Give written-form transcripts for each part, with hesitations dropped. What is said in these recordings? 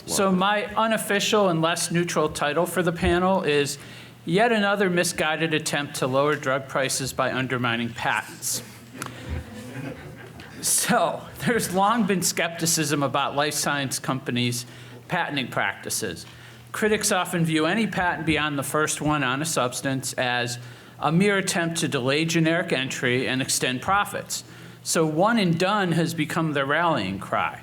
So my unofficial and less neutral title for the panel is Yet Another Misguided Attempt to Lower Drug Prices by Undermining Patents. So there's long been skepticism about life science companies' patenting practices. Critics often view any patent beyond the first one on a substance as a mere attempt to delay generic entry and extend profits. So one and done has become their rallying cry.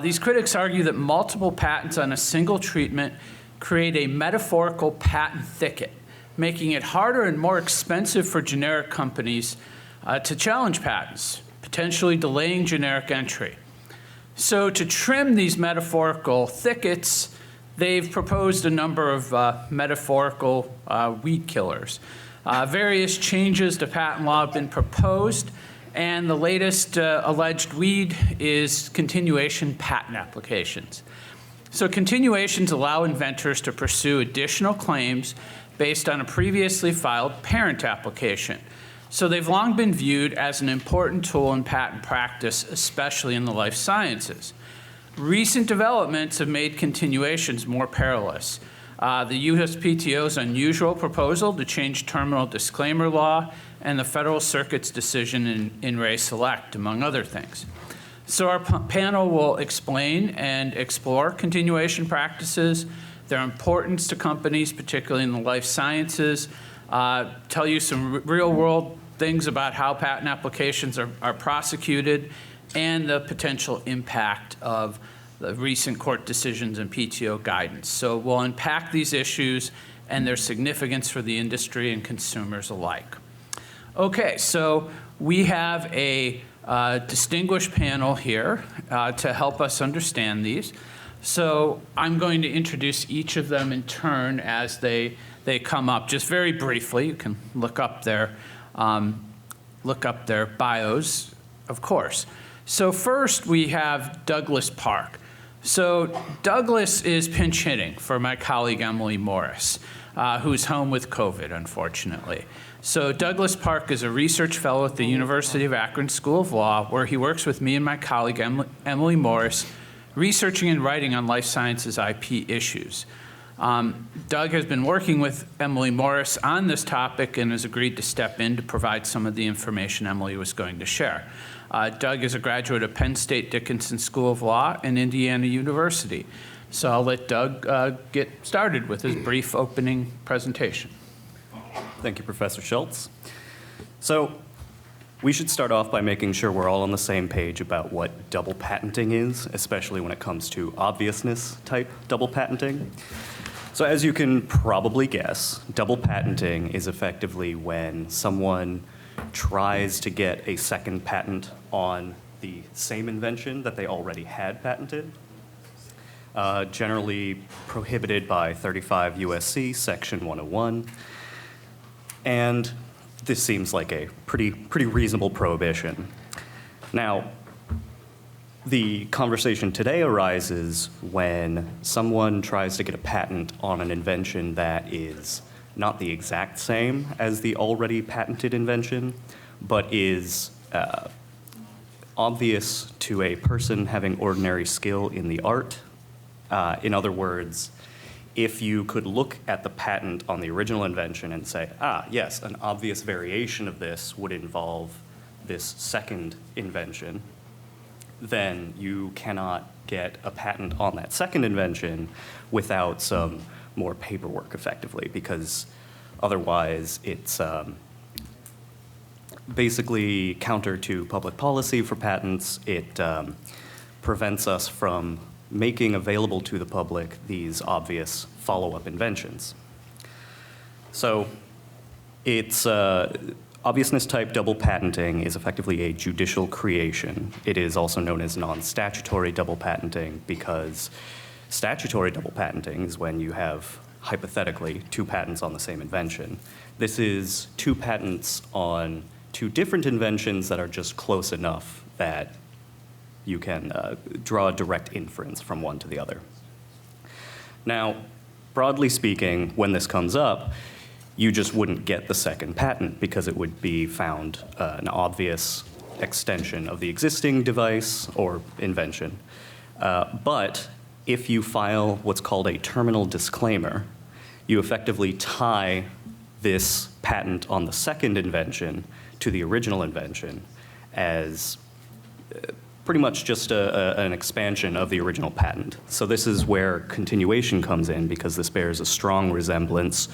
These critics argue that multiple patents on a single treatment create a metaphorical patent thicket, making it harder and more expensive for generic companies to challenge patents, potentially delaying generic entry. So to trim these metaphorical thickets, they've proposed a number of metaphorical weed killers. Various changes to patent law have been proposed, and the latest alleged weed is continuation patent applications. So continuations allow inventors to pursue additional claims based on a previously filed parent application. So they've long been viewed as an important tool in patent practice, especially in the life sciences. Recent developments have made continuations more perilous. The USPTO's unusual proposal to change terminal disclaimer law and the Federal Circuit's decision in Re Select, among other things. So our panel will explain and explore continuation practices, their importance to companies, particularly in the life sciences, tell you some real-world things about how patent applications are prosecuted, and the potential impact of the recent court decisions and PTO guidance. So we'll unpack these issues and their significance for the industry and consumers alike. Okay, so we have a distinguished panel here to help us understand these. So I'm going to introduce each of them in turn as they come up. Just very briefly, you can look up their bios, of course. So first we have Douglas Park. So Douglas is pinch hitting for my colleague Emily Morris, who's home with COVID, unfortunately. So Douglas Park is a research fellow at the University of Akron School of Law, where he works with me and my colleague Emily Morris, researching and writing on life sciences IP issues. Doug has been working with Emily Morris on this topic and has agreed to step in to provide some of the information Emily was going to share. Doug is a graduate of Penn State Dickinson School of Law and Indiana University. So I'll let Doug get started with his brief opening presentation. Thank you, Professor Schultz. So we should start off by making sure we're all on the same page about what double patenting is, especially when it comes to obviousness type double patenting. So as you can probably guess, double patenting is effectively when someone tries to get a second patent on the same invention that they already had patented, generally prohibited by 35 USC section 101. And this seems like a pretty reasonable prohibition. Now, the conversation today arises when someone tries to get a patent on an invention that is not the exact same as the already patented invention, but is obvious to a person having ordinary skill in the art. In other words, if you could look at the patent on the original invention and say, yes, an obvious variation of this would involve this second invention, then you cannot get a patent on that second invention without some more paperwork, effectively, because otherwise it's basically counter to public policy for patents. It prevents us from making available to the public these obvious follow-up inventions. So it's obviousness type double patenting is effectively a judicial creation. It is also known as non-statutory double patenting because statutory double patenting is when you have, hypothetically, two patents on the same invention. This is two patents on two different inventions that are just close enough that you can draw a direct inference from one to the other. Now, broadly speaking, when this comes up, you just wouldn't get the second patent because it would be found an obvious extension of the existing device or invention. But if you file what's called a terminal disclaimer, you effectively tie this patent on the second invention to the original invention as pretty much just an expansion of the original patent. So this is where continuation comes in, because this bears a strong resemblance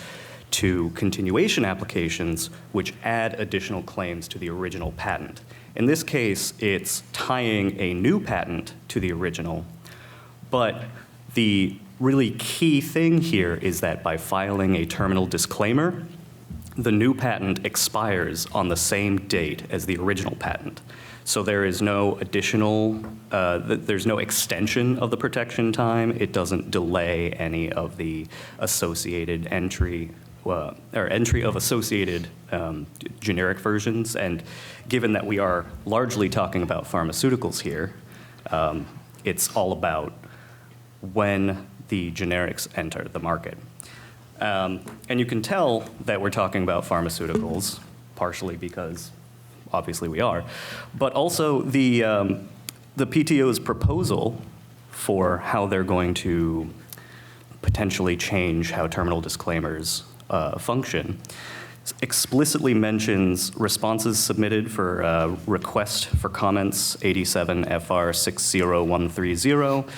to continuation applications which add additional claims to the original patent. In this case, it's tying a new patent to the original, but the really key thing here is that by filing a terminal disclaimer, the new patent expires on the same date as the original patent. So there is no additional, there's no extension of the protection time. It doesn't delay any of the associated entry, or entry of associated generic versions. And given that we are largely talking about pharmaceuticals here, it's all about when the generics enter the market. And you can tell that we're talking about pharmaceuticals, partially because obviously we are, but also the PTO's proposal for how they're going to potentially change how terminal disclaimers function explicitly mentions responses submitted for request for comments 87 FR 60130,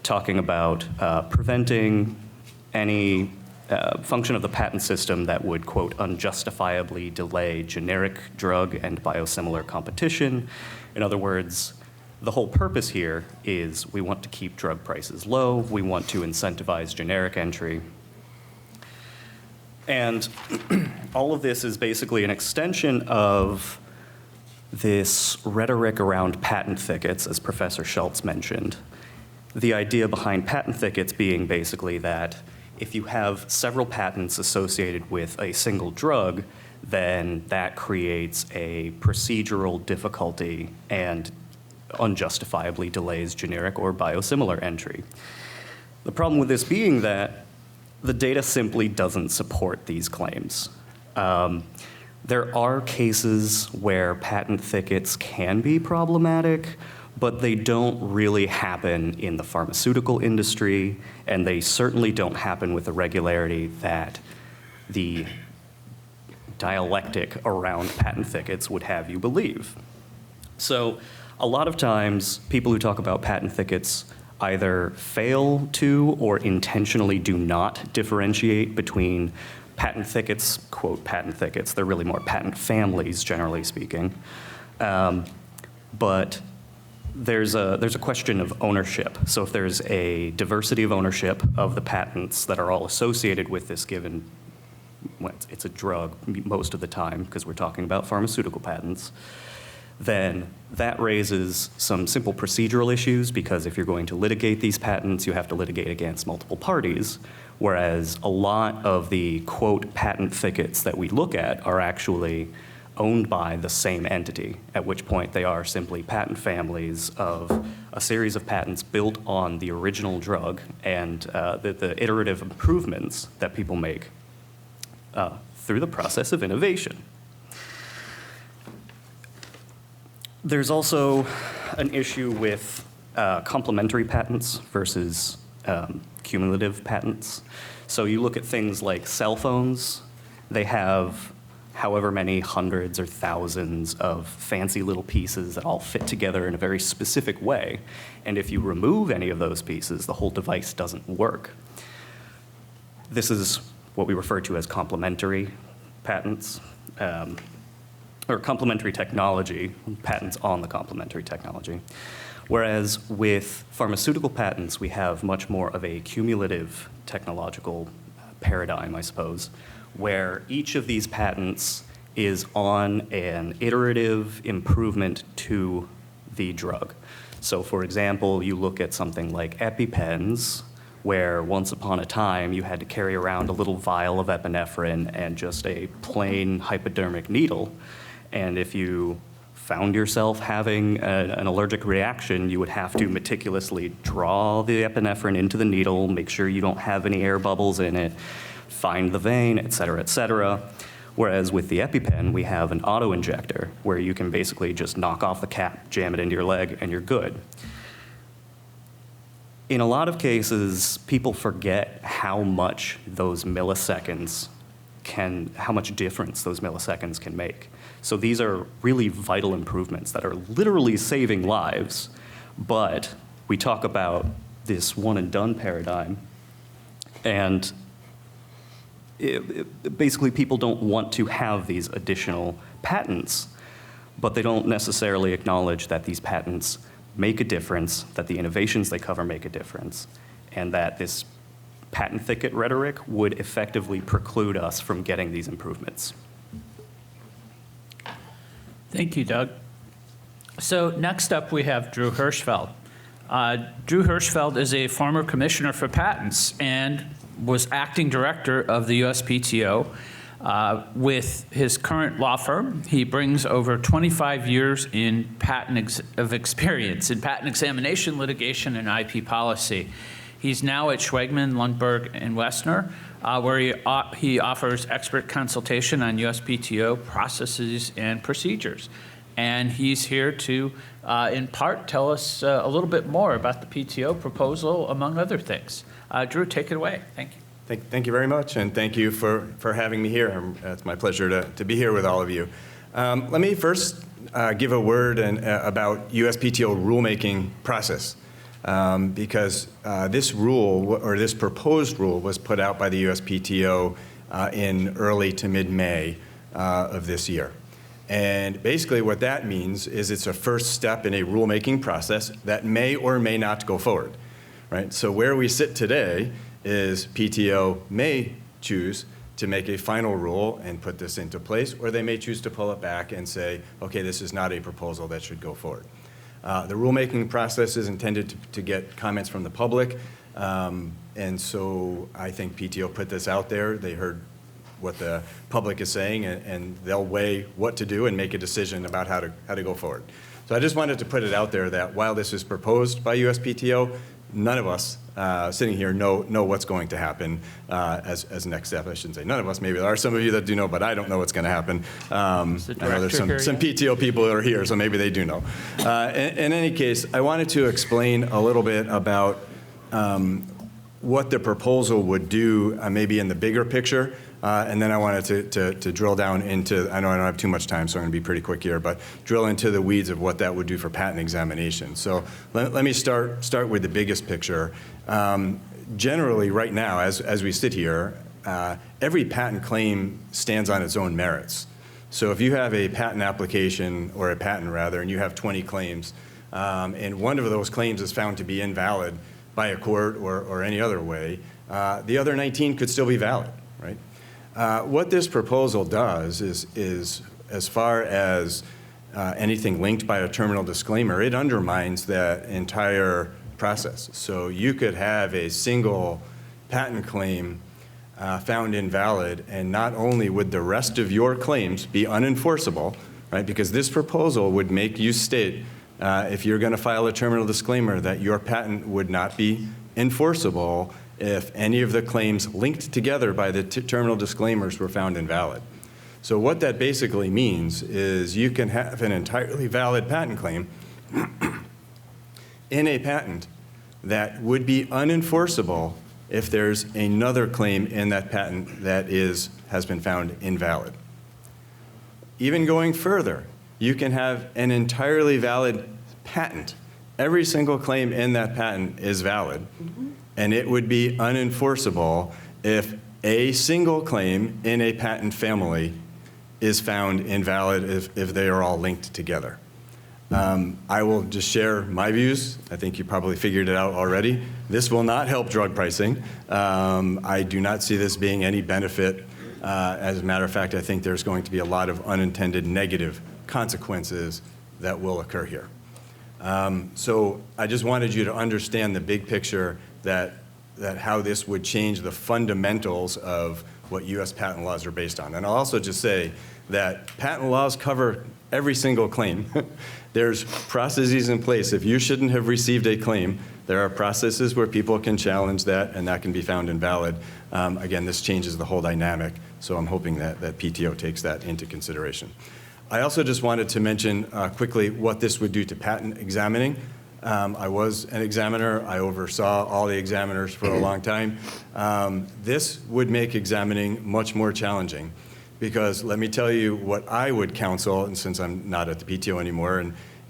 talking about preventing any function of the patent system that would, quote, unjustifiably delay generic drug and biosimilar competition. In other words, the whole purpose here is we want to keep drug prices low, we want to incentivize generic entry. And all of this is basically an extension of this rhetoric around patent thickets, as Professor Schultz mentioned. The idea behind patent thickets being basically that if you have several patents associated with a single drug, then that creates a procedural difficulty and unjustifiably delays generic or biosimilar entry. The problem with this being that the data simply doesn't support these claims. There are cases where patent thickets can be problematic, but they don't really happen in the pharmaceutical industry, and they certainly don't happen with the regularity that the dialectic around patent thickets would have you believe. So a lot of times, people who talk about patent thickets either fail to or intentionally do not differentiate between patent thickets, quote, patent thickets. They're really more patent families, generally speaking. But there's a question of ownership. So if there's a diversity of ownership of the patents that are all associated with this given, well, it's a drug most of the time, because we're talking about pharmaceutical patents, then that raises some simple procedural issues, because if you're going to litigate these patents, you have to litigate against multiple parties, whereas a lot of the, quote, patent thickets that we look at are actually owned by the same entity, at which point they are simply patent families of a series of patents built on the original drug and the iterative improvements that people make through the process of innovation. There's also an issue with complementary patents versus cumulative patents. So you look at things like cell phones, they have however many hundreds or thousands of fancy little pieces that all fit together in a very specific way. And if you remove any of those pieces, the whole device doesn't work. This is what we refer to as complementary patents, or complementary technology, patents on the complementary technology. Whereas with pharmaceutical patents, we have much more of a cumulative technological paradigm, I suppose, where each of these patents is on an iterative improvement to the drug. So for example, you look at something like EpiPens, where once upon a time you had to carry around a little vial of epinephrine and just a plain hypodermic needle. And if you found yourself having an allergic reaction, you would have to meticulously draw the epinephrine into the needle, make sure you don't have any air bubbles in it, find the vein, et cetera, et cetera. Whereas with the EpiPen, we have an auto-injector where you can basically just knock off the cap, jam it into your leg, and you're good. in a lot of cases, people forget how much those milliseconds how much difference those milliseconds can make. So these are really vital improvements that are literally saving lives, but we talk about this one and done paradigm, and basically people don't want to have these additional patents, but they don't necessarily acknowledge that these patents make a difference, that the innovations they cover make a difference, and that this patent thicket rhetoric would effectively preclude us from getting these improvements. Thank you, Doug. So next up, we have Drew Hirshfeld. Drew Hirshfeld is a former commissioner for patents and was acting director of the USPTO. With his current law firm, he brings over 25 years in of experience in patent examination, litigation, and IP policy. He's now at Schwegman, Lundberg, and Woessner, where he offers expert consultation on USPTO processes and procedures. And he's here to, in part, tell us a little bit more about the PTO proposal, among other things. Drew, take it away. Thank you. Thank you very much, and thank you for having me here. It's my pleasure to be here with all of you. Let me first give a word about USPTO rulemaking process, because this rule, or this proposed rule, was put out by the USPTO in early to mid-May of this year. And basically what that means is it's a first step in a rulemaking process that may or may not go forward, right? So where we sit today is PTO may choose to make a final rule and put this into place, or they may choose to pull it back and say, okay, this is not a proposal that should go forward. The rulemaking process is intended to get comments from the public, and so I think PTO put this out there. They heard what the public is saying, and they'll weigh what to do and make a decision about how to go forward. So I just wanted to put it out there that while this is proposed by USPTO, none of us sitting here know what's going to happen as next step. I shouldn't say none of us. Maybe there are some of you that do know, but I don't know what's going to happen. I know there's some PTO people that are here, so maybe they do know. In any case, I wanted to explain a little bit about what the proposal would do, maybe in the bigger picture. And then I wanted to drill down into, I know I don't have too much time, so I'm going to be pretty quick here, but drill into the weeds of what that would do for patent examination. So let me start with the biggest picture. Generally, right now, as we sit here, every patent claim stands on its own merits. So if you have a patent application, or a patent rather, and you have 20 claims, and one of those claims is found to be invalid by a court or any other way, the other 19 could still be valid, right? What this proposal does is as far as anything linked by a terminal disclaimer, it undermines that entire process. So you could have a single patent claim found invalid, and not only would the rest of your claims be unenforceable, right? Because this proposal would make you state, if you're going to file a terminal disclaimer, that your patent would not be enforceable if any of the claims linked together by the terminal disclaimers were found invalid. So what that basically means is you can have an entirely valid patent claim in a patent that would be unenforceable if there's another claim in that patent that has been found invalid. Even going further, you can have an entirely valid patent. Every single claim in that patent is valid, and it would be unenforceable if a single claim in a patent family is found invalid if they are all linked together. I will just share my views. I think you probably figured it out already. This will not help drug pricing. I do not see this being any benefit. As a matter of fact, I think there's going to be a lot of unintended negative consequences that will occur here. So I just wanted you to understand the big picture that how this would change the fundamentals of what U.S. patent laws are based on. And I'll also just say that patent laws cover every single claim. There's processes in place. If you shouldn't have received a claim, there are processes where people can challenge that, and that can be found invalid. Again, this changes the whole dynamic, so I'm hoping that PTO takes that into consideration. I also just wanted to mention quickly what this would do to patent examining. I was an examiner. I oversaw all the examiners for a long time. This would make examining much more challenging because let me tell you what I would counsel, and since I'm not at the PTO anymore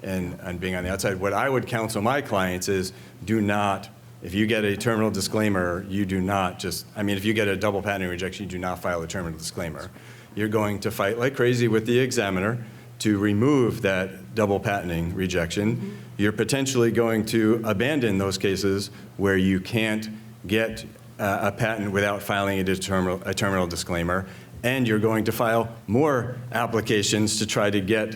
and being on the outside, what I would counsel my clients is do not, if you get a terminal disclaimer, you do not just, if you get a double patenting rejection, you do not file a terminal disclaimer. You're going to fight like crazy with the examiner to remove that double patenting rejection. You're potentially going to abandon those cases where you can't get a patent without filing a terminal disclaimer, and you're going to file more applications to try to get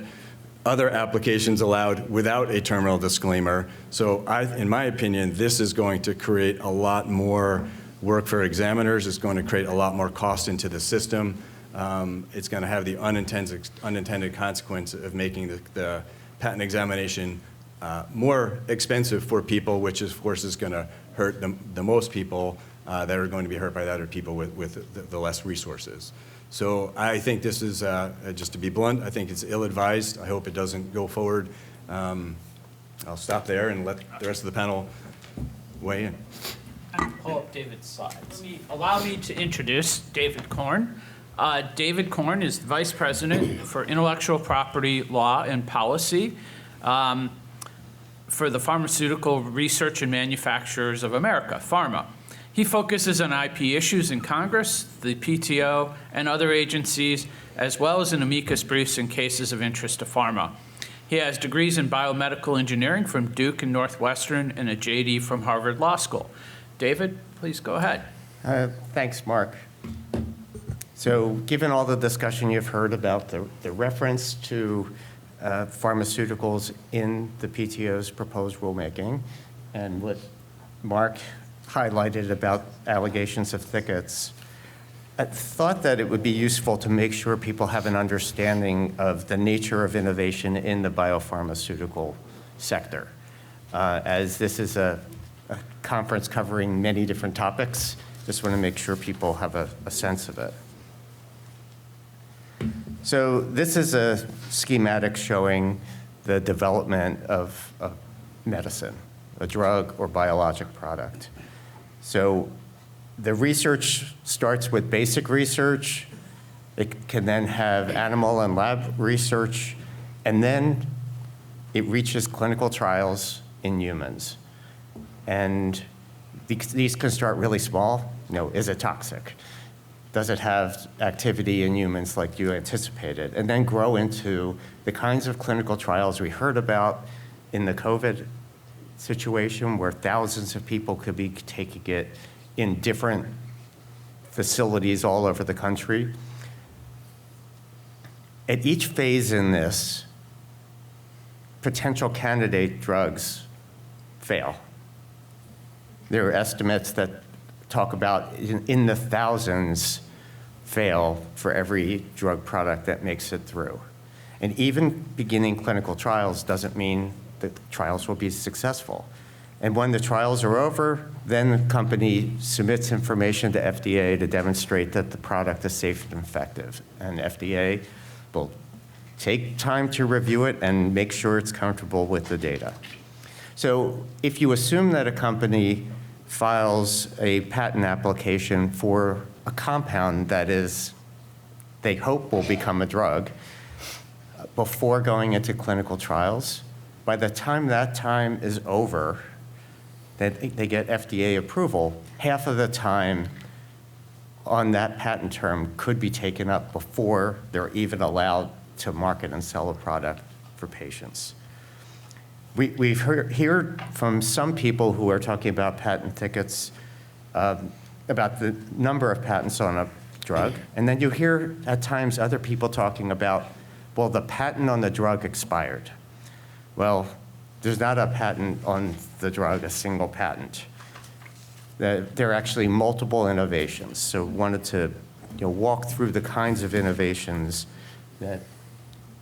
other applications allowed without a terminal disclaimer. So in my opinion, this is going to create a lot more work for examiners. It's going to create a lot more cost into the system. It's going to have the unintended consequence of making the patent examination more expensive for people, which of course is going to hurt the most people that are going to be hurt by that are people with the less resources. So I think this is, just to be blunt, I think it's ill-advised. I hope it doesn't go forward. I'll stop there and let the rest of the panel weigh in. Pull up David's slides. Allow me to introduce David Korn. David Korn is Vice President for Intellectual Property Law and Policy for the Pharmaceutical Research and Manufacturers of America, PhRMA. He focuses on IP issues in Congress, the PTO, and other agencies, as well as in amicus briefs in cases of interest to pharma. He has degrees in biomedical engineering from Duke and Northwestern and a JD from Harvard Law School. David, please go ahead. Thanks, Mark. So given all the discussion you've heard about the reference to pharmaceuticals in the PTO's proposed rulemaking and what Mark highlighted about allegations of thickets, I thought that it would be useful to make sure people have an understanding of the nature of innovation in the biopharmaceutical sector. As this is a conference covering many different topics, just want to make sure people have a sense of it. So this is a schematic showing the development of a medicine, a drug or biologic product. So the research starts with basic research. It can then have animal and lab research, and then it reaches clinical trials in humans. And these can start really small. Is it toxic? Does it have activity in humans like you anticipated? And then grow into the kinds of clinical trials we heard about in the COVID situation where thousands of people could be taking it in different facilities all over the country. At each phase in this, potential candidate drugs fail. There are estimates that talk about in the thousands fail for every drug product that makes it through. And even beginning clinical trials doesn't mean the trials will be successful. And when the trials are over, then the company submits information to FDA to demonstrate that the product is safe and effective. And FDA will take time to review it and make sure it's comfortable with the data. So if you assume that a company files a patent application for a compound that they hope will become a drug before going into clinical trials, by the time that time is over, that they get FDA approval, half of the time on that patent term could be taken up before they're even allowed to market and sell a product for patients. We've heard from some people who are talking about patent thickets, about the number of patents on a drug, and then you hear at times other people talking about, well, the patent on the drug expired. Well, there's not a patent on the drug, a single patent. There are actually multiple innovations. So wanted to walk through the kinds of innovations that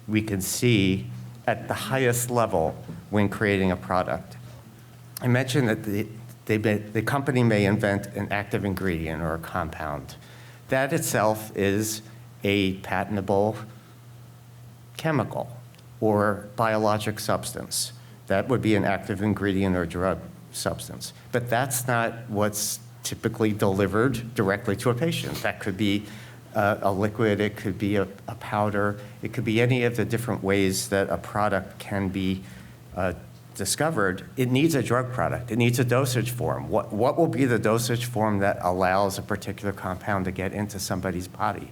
we can see at the highest level when creating a product. I mentioned that the company may invent an active ingredient or a compound. That itself is a patentable chemical or biologic substance. That would be an active ingredient or drug substance. But that's not what's typically delivered directly to a patient. That could be a liquid, it could be a powder, it could be any of the different ways that a product can be discovered. It needs a drug product. It needs a dosage form. What will be the dosage form that allows a particular compound to get into somebody's body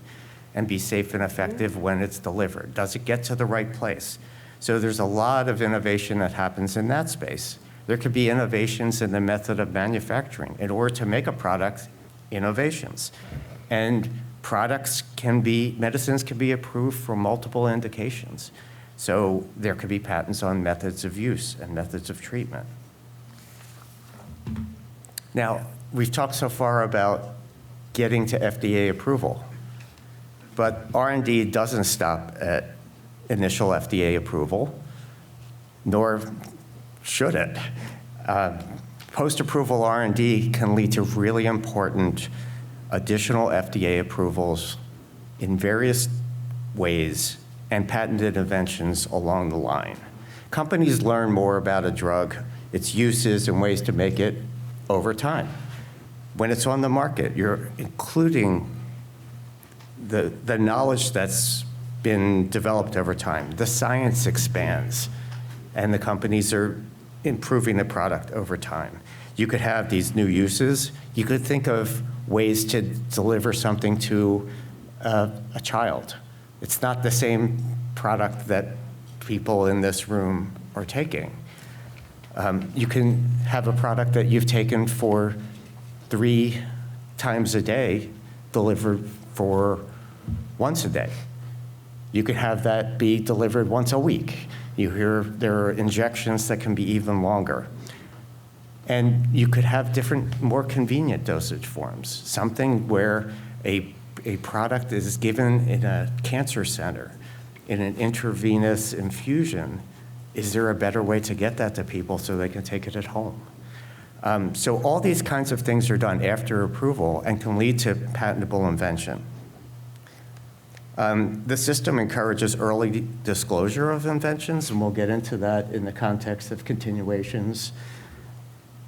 and be safe and effective when it's delivered? Does it get to the right place? So there's a lot of innovation that happens in that space. There could be innovations in the method of manufacturing. In order to make a product, innovations. And medicines can be approved for multiple indications. So there could be patents on methods of use and methods of treatment. Now, we've talked so far about getting to FDA approval, but R&D doesn't stop at initial FDA approval, nor should it. Post-approval R&D can lead to really important additional FDA approvals in various ways and patented inventions along the line. Companies learn more about a drug, its uses and ways to make it over time. When it's on the market, you're including the knowledge that's been developed over time. The science expands, and the companies are improving the product over time. You could have these new uses. You could think of ways to deliver something to a child. It's not the same product that people in this room are taking. You can have a product that you've taken for 3 times a day delivered for once a day. You could have that be delivered once a week. You hear there are injections that can be even longer. And you could have different, more convenient dosage forms, something where a product is given in a cancer center, in an intravenous infusion. Is there a better way to get that to people so they can take it at home? So all these kinds of things are done after approval and can lead to patentable invention. The system encourages early disclosure of inventions, and we'll get into that in the context of continuations.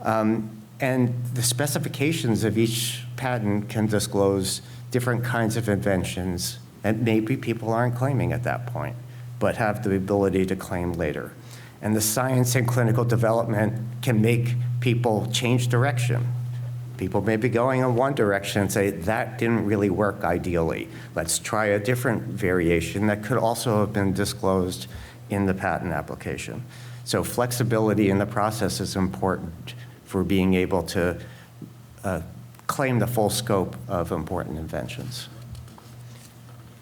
And the specifications of each patent can disclose different kinds of inventions, and maybe people aren't claiming at that point, but have the ability to claim later. And the science and clinical development can make people change direction. People may be going in one direction and say, that didn't really work ideally. Let's try a different variation that could also have been disclosed in the patent application. So flexibility in the process is important for being able to claim the full scope of important inventions.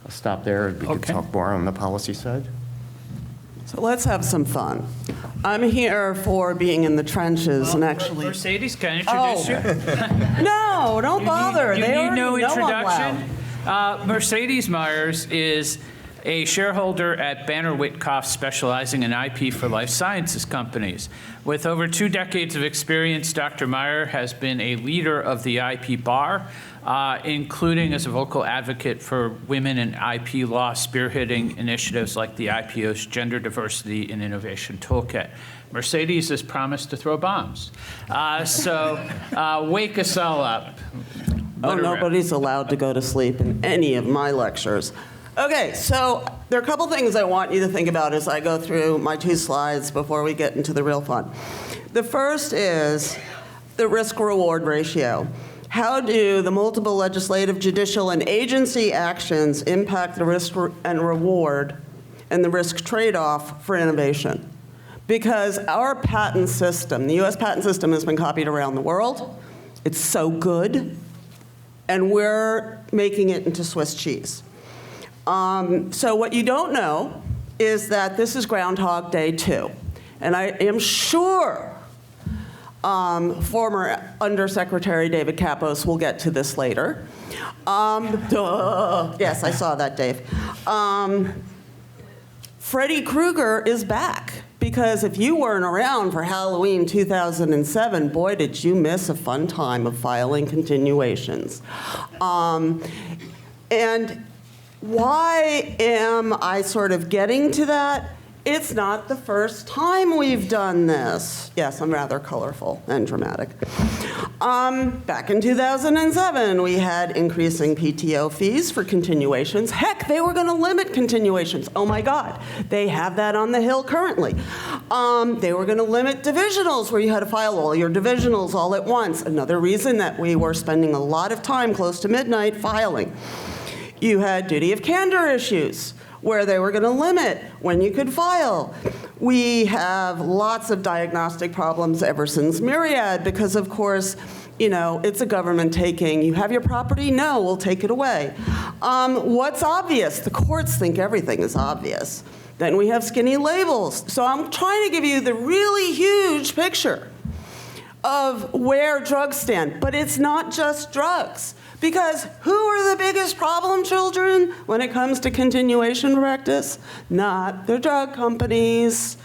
I'll stop there. We can talk more on the policy side. So let's have some fun. I'm here for being in the trenches and actually. Mercedes, can I introduce you? No, don't bother. You They need already no know I'm introduction. loud. Mercedes Myers is a shareholder at Banner Witcoff, specializing in IP for life sciences companies. With over 2 decades of experience, Dr. Meyer has been a leader of the IP bar, including as a vocal advocate for women in IP law, spearheading initiatives like the IPO's Gender Diversity and Innovation Toolkit. Mercedes has promised to throw bombs. So wake us all up. Oh, nobody's allowed to go to sleep in any of my lectures. Okay, so there are a couple things I want you to think about as I go through my 2 slides before we get into the real fun. The first is the risk-reward ratio. How do the multiple legislative, judicial, and agency actions impact the risk and reward and the risk trade-off for innovation? Because our patent system, the US patent system, has been copied around the world. It's so good, and we're making it into Swiss cheese. So what you don't know is that this is Groundhog Day 2. And I am sure former Undersecretary David Kapos will get to this later. Yes, I saw that, Dave. Freddy Krueger is back. Because if you weren't around for Halloween 2007, boy, did you miss a fun time of filing continuations. And why am I sort of getting to that? It's not the first time we've done this. Yes, I'm rather colorful and dramatic. Back in 2007, we had increasing PTO fees for continuations. Heck, they were going to limit continuations. Oh my God, they have that on the Hill currently. They were going to limit divisionals, where you had to file all your divisionals all at once. Another reason that we were spending a lot of time close to midnight filing. You had duty of candor issues, where they were going to limit when you could file. We have lots of diagnostic problems ever since Myriad, because of course, you know, it's a government taking. You have your property? No, we'll take it away. What's obvious? The courts think everything is obvious. Then we have skinny labels. So I'm trying to give you the really huge picture of where drugs stand. But it's not just drugs. Because who are the biggest problem children when it comes to continuation practice? Not the drug companies.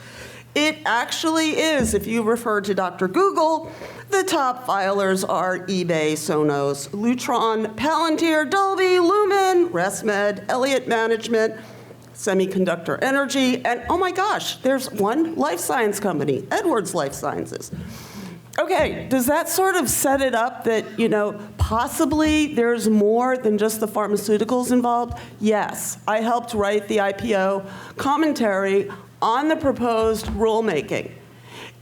It actually is, if you refer to Dr. Google, the top filers are eBay, Sonos, Lutron, Palantir, Dolby, Lumen, ResMed, Elliott Management, Semiconductor Energy, and oh my gosh, there's one life science company, Edwards Life Sciences. Okay, does that sort of set it up that, you know, possibly there's more than just the pharmaceuticals involved? Yes, I helped write the IPO commentary on the proposed rulemaking.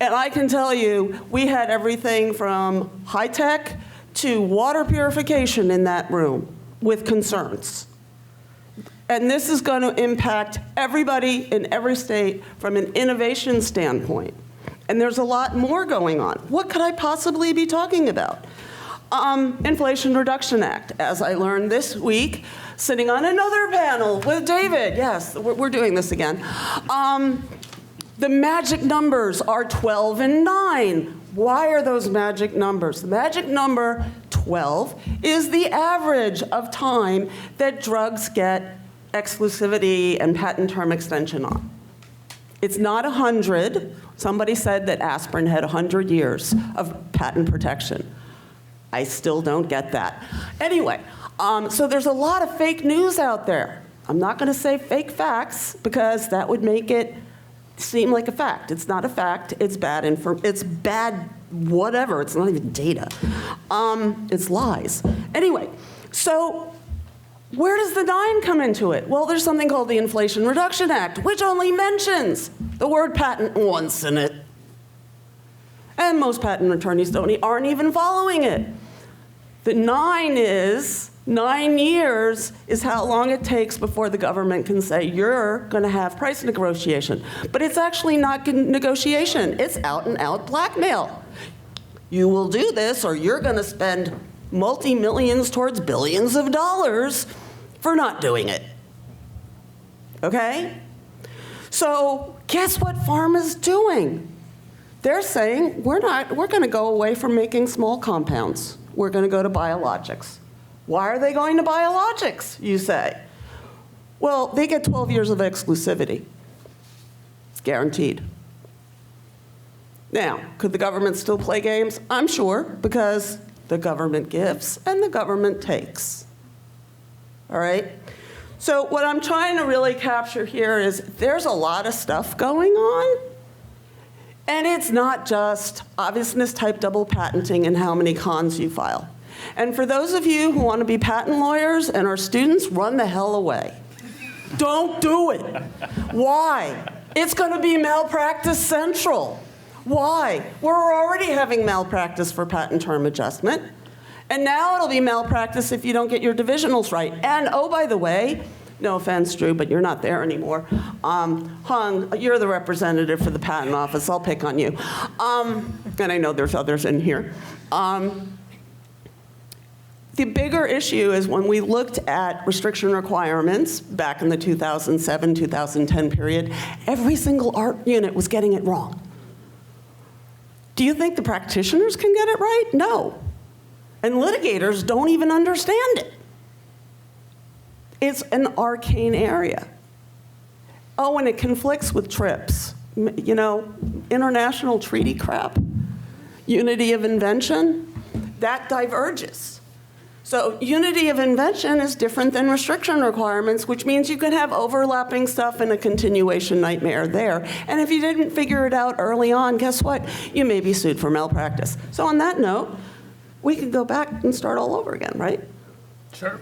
And I can tell you, we had everything from high tech to water purification in that room with concerns. And this is going to impact everybody in every state from an innovation standpoint. And there's a lot more going on. What could I possibly be talking about? Inflation Reduction Act, as I learned this week, sitting on another panel with David. Yes, we're doing this again. The magic numbers are 12 and 9. Why are those magic numbers? The magic number 12 is the average of time that drugs get exclusivity and patent term extension on. It's not 100. Somebody said that aspirin had 100 years of patent protection. I still don't get that. Anyway, so there's a lot of fake news out there. I'm not going to say fake facts because that would make it seem like a fact. It's not a fact. It's bad it's bad whatever. It's not even data. It's lies. Anyway, so where does the 9 come into it? Well, there's something called the Inflation Reduction Act, which only mentions the word patent once in it. And most patent attorneys aren't even following it. The 9 years is how long it takes before the government can say, you're going to have price negotiation. But it's actually not negotiation. It's out and out blackmail. You will do this or you're going to spend multi-millions towards billions of dollars for not doing it. Okay? So guess what pharma's doing? They're saying, we're going to go away from making small compounds. We're going to go to biologics. Why are they going to biologics, you say? Well, they get 12 years of exclusivity. It's guaranteed. Now, could the government still play games? I'm sure, because the government gives and the government takes. All right? So what I'm trying to really capture here is there's a lot of stuff going on. And it's not just obviousness type double patenting and how many cons you file. And for those of you who want to be patent lawyers and are students, run the hell away. Don't do it. Why? It's going to be malpractice central. Why? We're already having malpractice for patent term adjustment. And now it'll be malpractice if you don't get your divisionals right. And oh, by the way, no offense, Drew, but you're not there anymore. Hung, you're the representative for the patent office. I'll pick on you. And I know there's others in here. The bigger issue is when we looked at restriction requirements back in the 2007, 2010 period, every single art unit was getting it wrong. Do you think the practitioners can get it right? No. And litigators don't even understand it. It's an arcane area. Oh, and it conflicts with TRIPS. You know, international treaty crap, unity of invention, that diverges. So unity of invention is different than restriction requirements, which means you could have overlapping stuff and a continuation nightmare there. And if you didn't figure it out early on, guess what? You may be sued for malpractice. So on that note, we could go back and start all over again, right? Sure.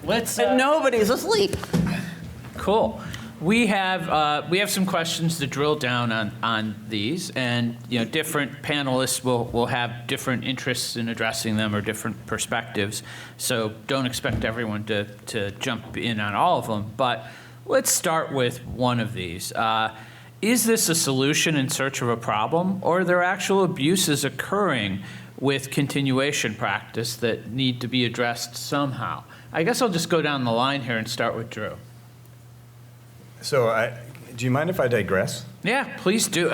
Let's. And nobody's asleep. Cool. We have some questions to drill down on these, and different panelists will have different interests in addressing them or different perspectives. So don't expect everyone to jump in on all of them. But let's start with one of these. Is this a solution in search of a problem, or are there actual abuses occurring with continuation practice that need to be addressed somehow? I guess I'll just go down the line here and start with Drew. So do you mind if I digress? Yeah, please do.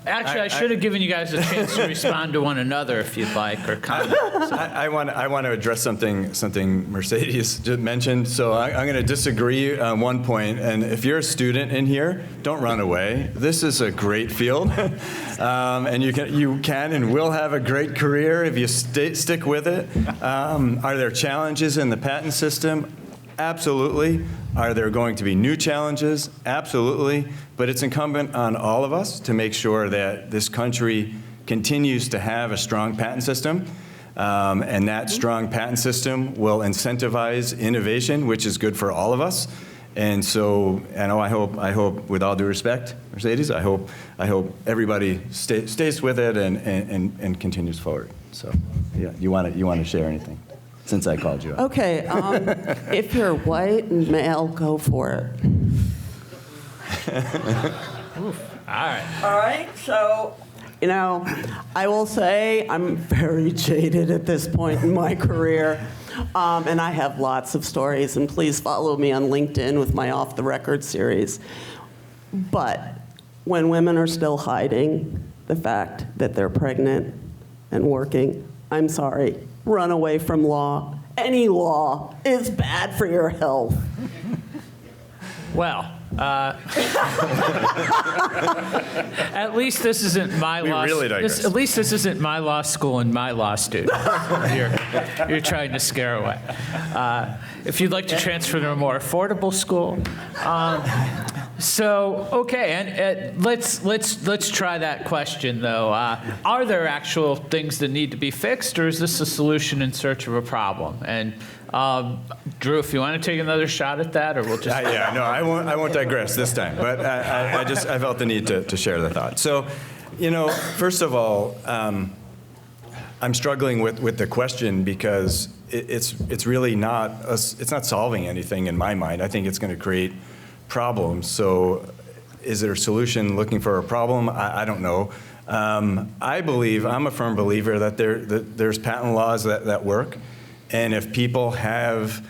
Actually, I should have given you guys a chance to respond to one another if you'd like, or comment. I want to address something Mercedes just mentioned. So I'm going to disagree on one point. And if you're a student in here, don't run away. This is a great field, and you can and will have a great career if you stick with it. Are there challenges in the patent system? Absolutely. Are there going to be new challenges? Absolutely. But it's incumbent on all of us to make sure that this country continues to have a strong patent system. And that strong patent system will incentivize innovation, which is good for all of us. And so, I hope, with all due respect, Mercedes, I hope everybody stays with it and continues forward. So, yeah, you want to share anything? Since I called you out. Okay, if you're white and male, go for it. All right. All right, so, I will say I'm very jaded at this point in my career, and I have lots of stories, and please follow me on LinkedIn with my Off the Record series. But when women are still hiding the fact that they're pregnant and working, I'm sorry, run away from law. Any law is bad for your health. Well, at least this isn't my law. Really digress. At least this isn't my law school and my law students. You're trying to scare away. If you'd like to transfer to a more affordable school. So okay, and let's try that question though. Are there actual things that need to be fixed, or is this a solution in search of a problem? And Drew, if you want to take another shot at that, or we'll just I won't digress this time. But I felt the need to share the thought. So, first of all, I'm struggling with the question because it's really not it's not solving anything in my mind. I think it's going to create problems. So is there a solution looking for a problem? I don't know. I'm a firm believer that there's patent laws that work. And if people have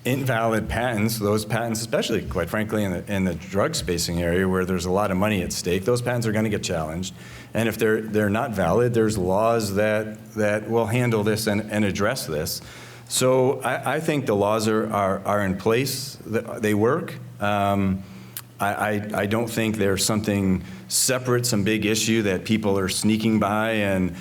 invalid patents, those patents, especially, quite frankly, in the drug spacing area where there's a lot of money at stake, those patents are going to get challenged. And if they're not valid, there's laws that will handle this and address this. So I think the laws are in place. They work. I don't think there's something separate, some big issue that people are sneaking by and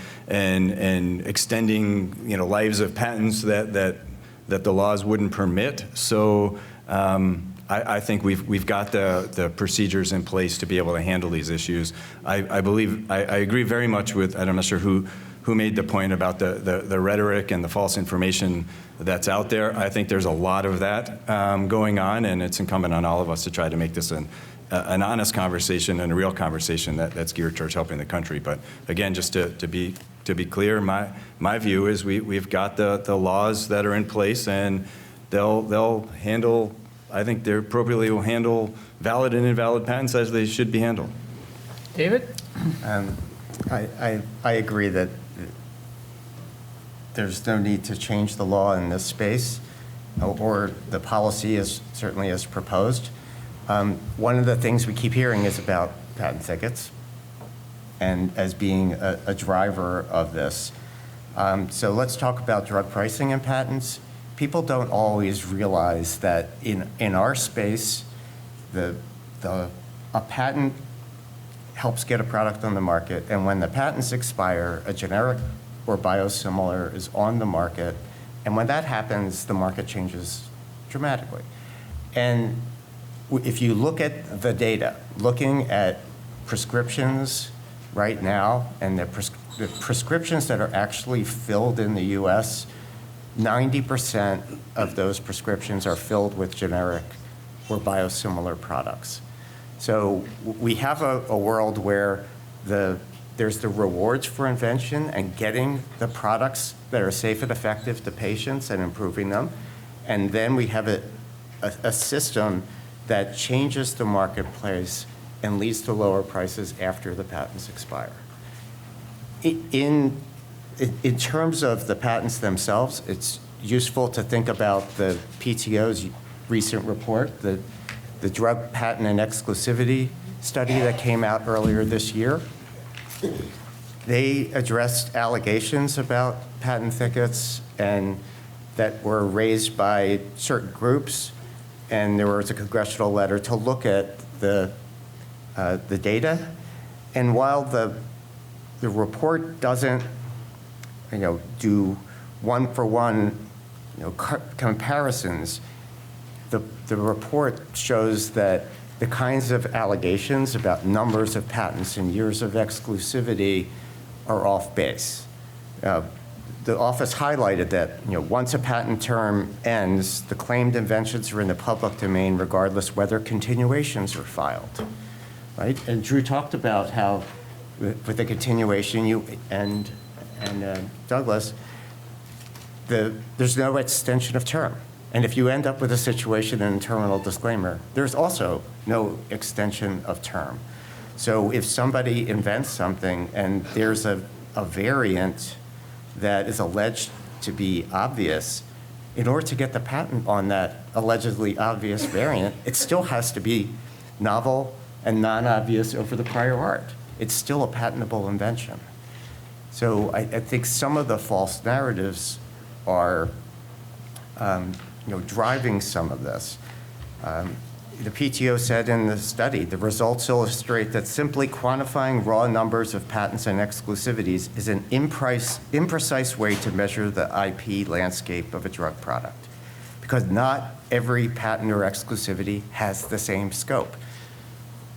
extending, lives of patents that the laws wouldn't permit. So I think we've got the procedures in place to be able to handle these issues. I agree very much with, I'm not sure who made the point about the rhetoric and the false information that's out there. I think there's a lot of that going on, and it's incumbent on all of us to try to make this an honest conversation and a real conversation that's geared towards helping the country. But again, just to be clear, my view is we've got the laws that are in place, and they'll handle, I think they appropriately will handle valid and invalid patents as they should be handled. David? I agree that there's no need to change the law in this space, or the policy is certainly as proposed. One of the things we keep hearing is about patent thickets and as being a driver of this. So let's talk about drug pricing and patents. People don't always realize that in our space, a patent helps get a product on the market, and when the patents expire, a generic or biosimilar is on the market. And when that happens, the market changes dramatically. And if you look at the data, looking at prescriptions right now and the prescriptions that are actually filled in the US, 90% of those prescriptions are filled with generic or biosimilar products. So we have a world where there's the rewards for invention and getting the products that are safe and effective to patients and improving them. And then we have a system that changes the marketplace and leads to lower prices after the patents expire. In terms of the patents themselves, it's useful to think about the PTO's recent report, the drug patent and exclusivity study that came out earlier this year. They addressed allegations about patent thickets and that were raised by certain groups, and there was a congressional letter to look at the data. And while the report doesn't, do one-for-one, comparisons, the report shows that the kinds of allegations about numbers of patents and years of exclusivity are off base. The office highlighted that once a patent term ends, the claimed inventions are in the public domain regardless whether continuations are filed, right? And Drew talked about how with the continuation, you and Douglas, there's no extension of term. And if you end up with a situation in a terminal disclaimer, there's also no extension of term. So if somebody invents something and there's a variant that is alleged to be obvious, in order to get the patent on that allegedly obvious variant, it still has to be novel and non-obvious over the prior art. It's still a patentable invention. So I think some of the false narratives are driving some of this. The PTO said in the study, the results illustrate that simply quantifying raw numbers of patents and exclusivities is an imprecise way to measure the IP landscape of a drug product, because not every patent or exclusivity has the same scope.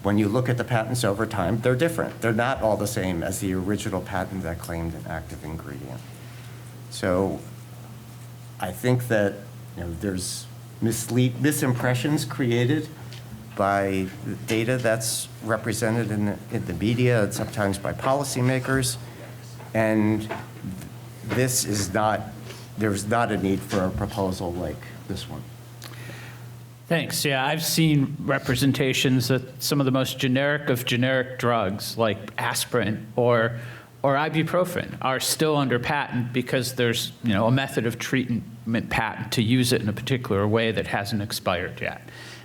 When you look at the patents over time, they're different. They're not all the same as the original patent that claimed an active ingredient. So I think that there's misimpressions created by data that's represented in the media and sometimes by policymakers, and there's not a need for a proposal like this one. Thanks. Yeah, I've seen representations that some of the most generic of generic drugs, like aspirin or ibuprofen, are still under patent because there's a method of treatment patent to use it in a particular way that hasn't expired yet.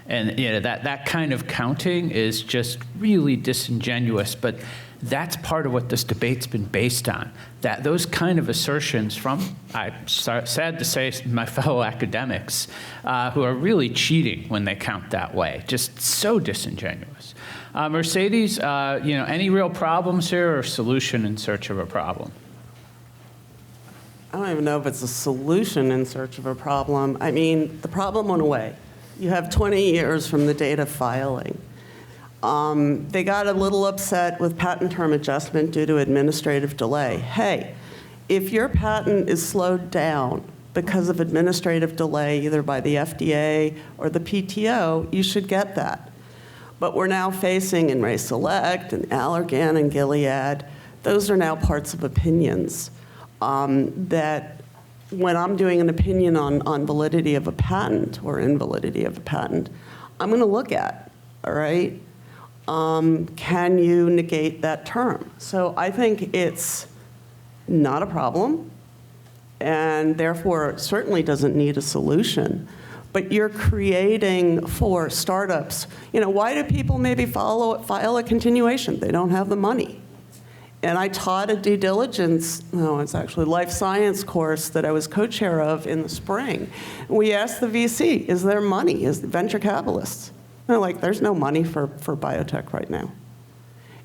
And that kind of counting is just really disingenuous, but that's part of what this debate's been based on. That those kind of assertions from, I'm sad to say, my fellow academics, who are really cheating when they count that way, just so disingenuous. Mercedes, any real problems here or solution in search of a problem? I don't even know if it's a solution in search of a problem. I mean, the problem went away. You have 20 years from the date of filing. They got a little upset with patent term adjustment due to administrative delay. Hey, if your patent is slowed down because of administrative delay, either by the FDA or the PTO, you should get that. But we're now facing in Ray Select and Allergan and Gilead, those are now parts of opinions that when I'm doing an opinion on validity of a patent or invalidity of a patent, I'm going to look at, all right? Can you negate that term? So I think it's not a problem, and therefore it certainly doesn't need a solution. But you're creating for startups, why do people maybe file a continuation? They don't have the money. And I taught a due diligence, it's actually life science course that I was co-chair of in the spring. We asked the VC, is there money? Is the venture capitalists? And they're like, there's no money for biotech right now.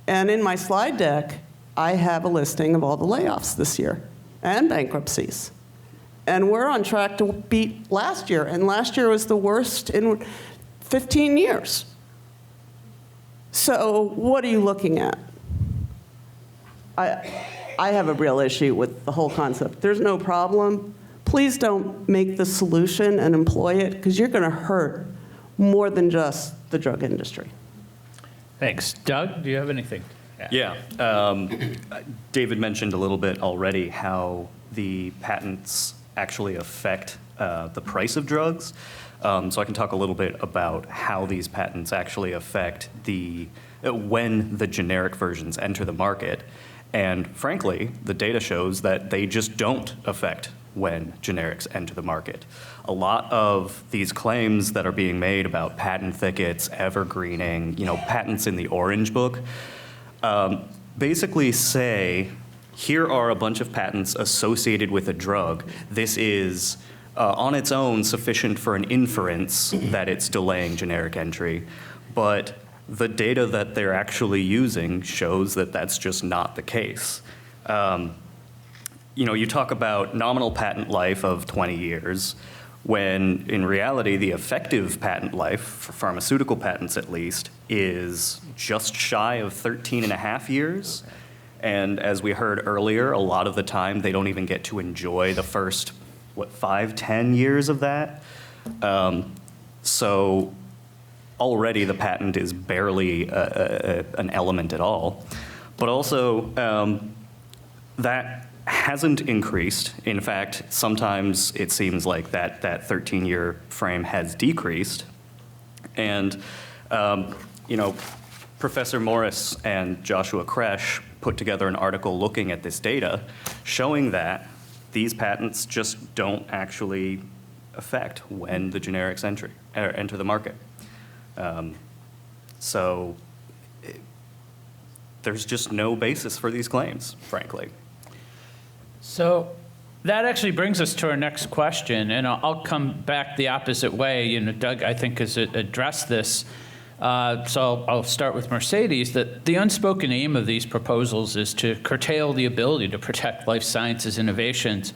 And in my slide deck, I have a listing of all the layoffs this year. and bankruptcies. And we're on track to beat last year, and last year was the worst in 15 years. So what are you looking at? I have a real issue with the whole concept. There's no problem. Please don't make the solution and employ it, because you're going to hurt more than just the drug industry. Thanks. Doug, do you have anything? Yeah. David mentioned a little bit already how the patents actually affect the price of drugs. So I can talk a little bit about how these patents actually affect when the generic versions enter the market. And frankly, the data shows that they just don't affect when generics enter the market. A lot of these claims that are being made about patent thickets, evergreening, patents in the Orange Book, basically say, here are a bunch of patents associated with a drug. This is, on its own, sufficient for an inference that it's delaying generic entry. But the data that they're actually using shows that that's just not the case. You talk about nominal patent life of 20 years, when in reality, the effective patent life, for pharmaceutical patents at least, is just shy of 13 and a half years. And as we heard earlier, a lot of the time, they don't even get to enjoy the first, 5-10 years of that? So already the patent is barely an element at all. But also, that hasn't increased. In fact, sometimes it seems like that 13-year frame has decreased. And, Professor Morris and Joshua Kresh put together an article looking at this data, showing that these patents just don't actually affect when the generics enter the market. So there's just no basis for these claims, frankly. So that actually brings us to our next question, and I'll come back the opposite way. Doug, I think, has addressed this. So I'll start with Mercedes, that the unspoken aim of these proposals is to curtail the ability to protect life sciences innovations,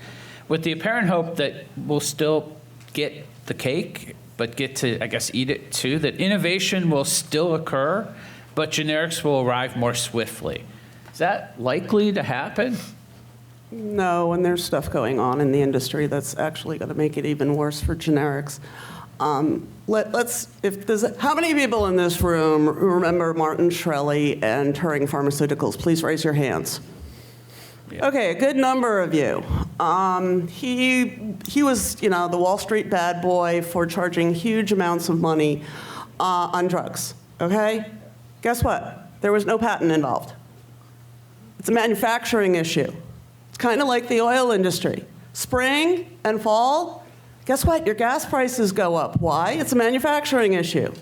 with the apparent hope that we'll still get the cake, but get to, I guess, eat it too, that innovation will still occur, but generics will arrive more swiftly. Is that likely to happen? No, and there's stuff going on in the industry that's actually going to make it even worse for generics. How many people in this room remember Martin Shkreli and Turing Pharmaceuticals? Please raise your hands. Yeah. Okay, a good number of you. He was, the Wall Street bad boy for charging huge amounts of money on drugs. Okay, guess what? There was no patent involved. It's a manufacturing issue. Kind of like the oil industry. Spring and fall, guess what? Your gas prices go up. Why? It's a manufacturing issue.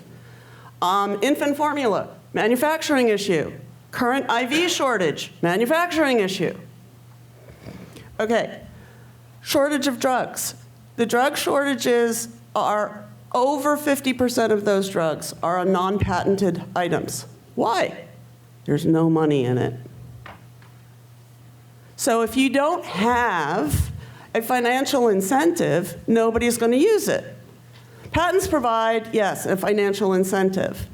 Infant formula, manufacturing issue. Current IV shortage, manufacturing issue. Okay, shortage of drugs. The drug shortages are over 50% of those drugs are on non-patented items. Why? There's no money in it. So if you don't have a financial incentive, nobody's going to use it. Patents provide, yes, a financial incentive.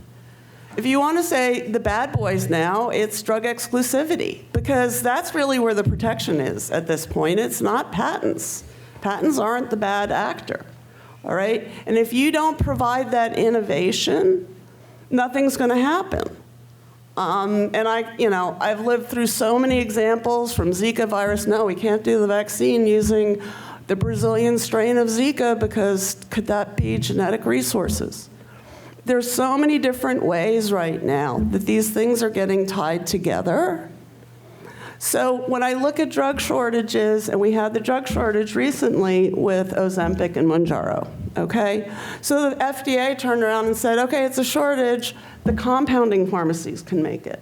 If you want to say the bad boys now, it's drug exclusivity, because that's really where the protection is at this point. It's not patents. Patents aren't the bad actor, all right? And if you don't provide that innovation, nothing's going to happen. And I've lived through so many examples from Zika virus. No, we can't do the vaccine using the Brazilian strain of Zika because could that be genetic resources? There's so many different ways right now that these things are getting tied together. So when I look at drug shortages, and we had the drug shortage recently with Ozempic and Mounjaro, okay? So the FDA turned around and said, okay, it's a shortage, the compounding pharmacies can make it.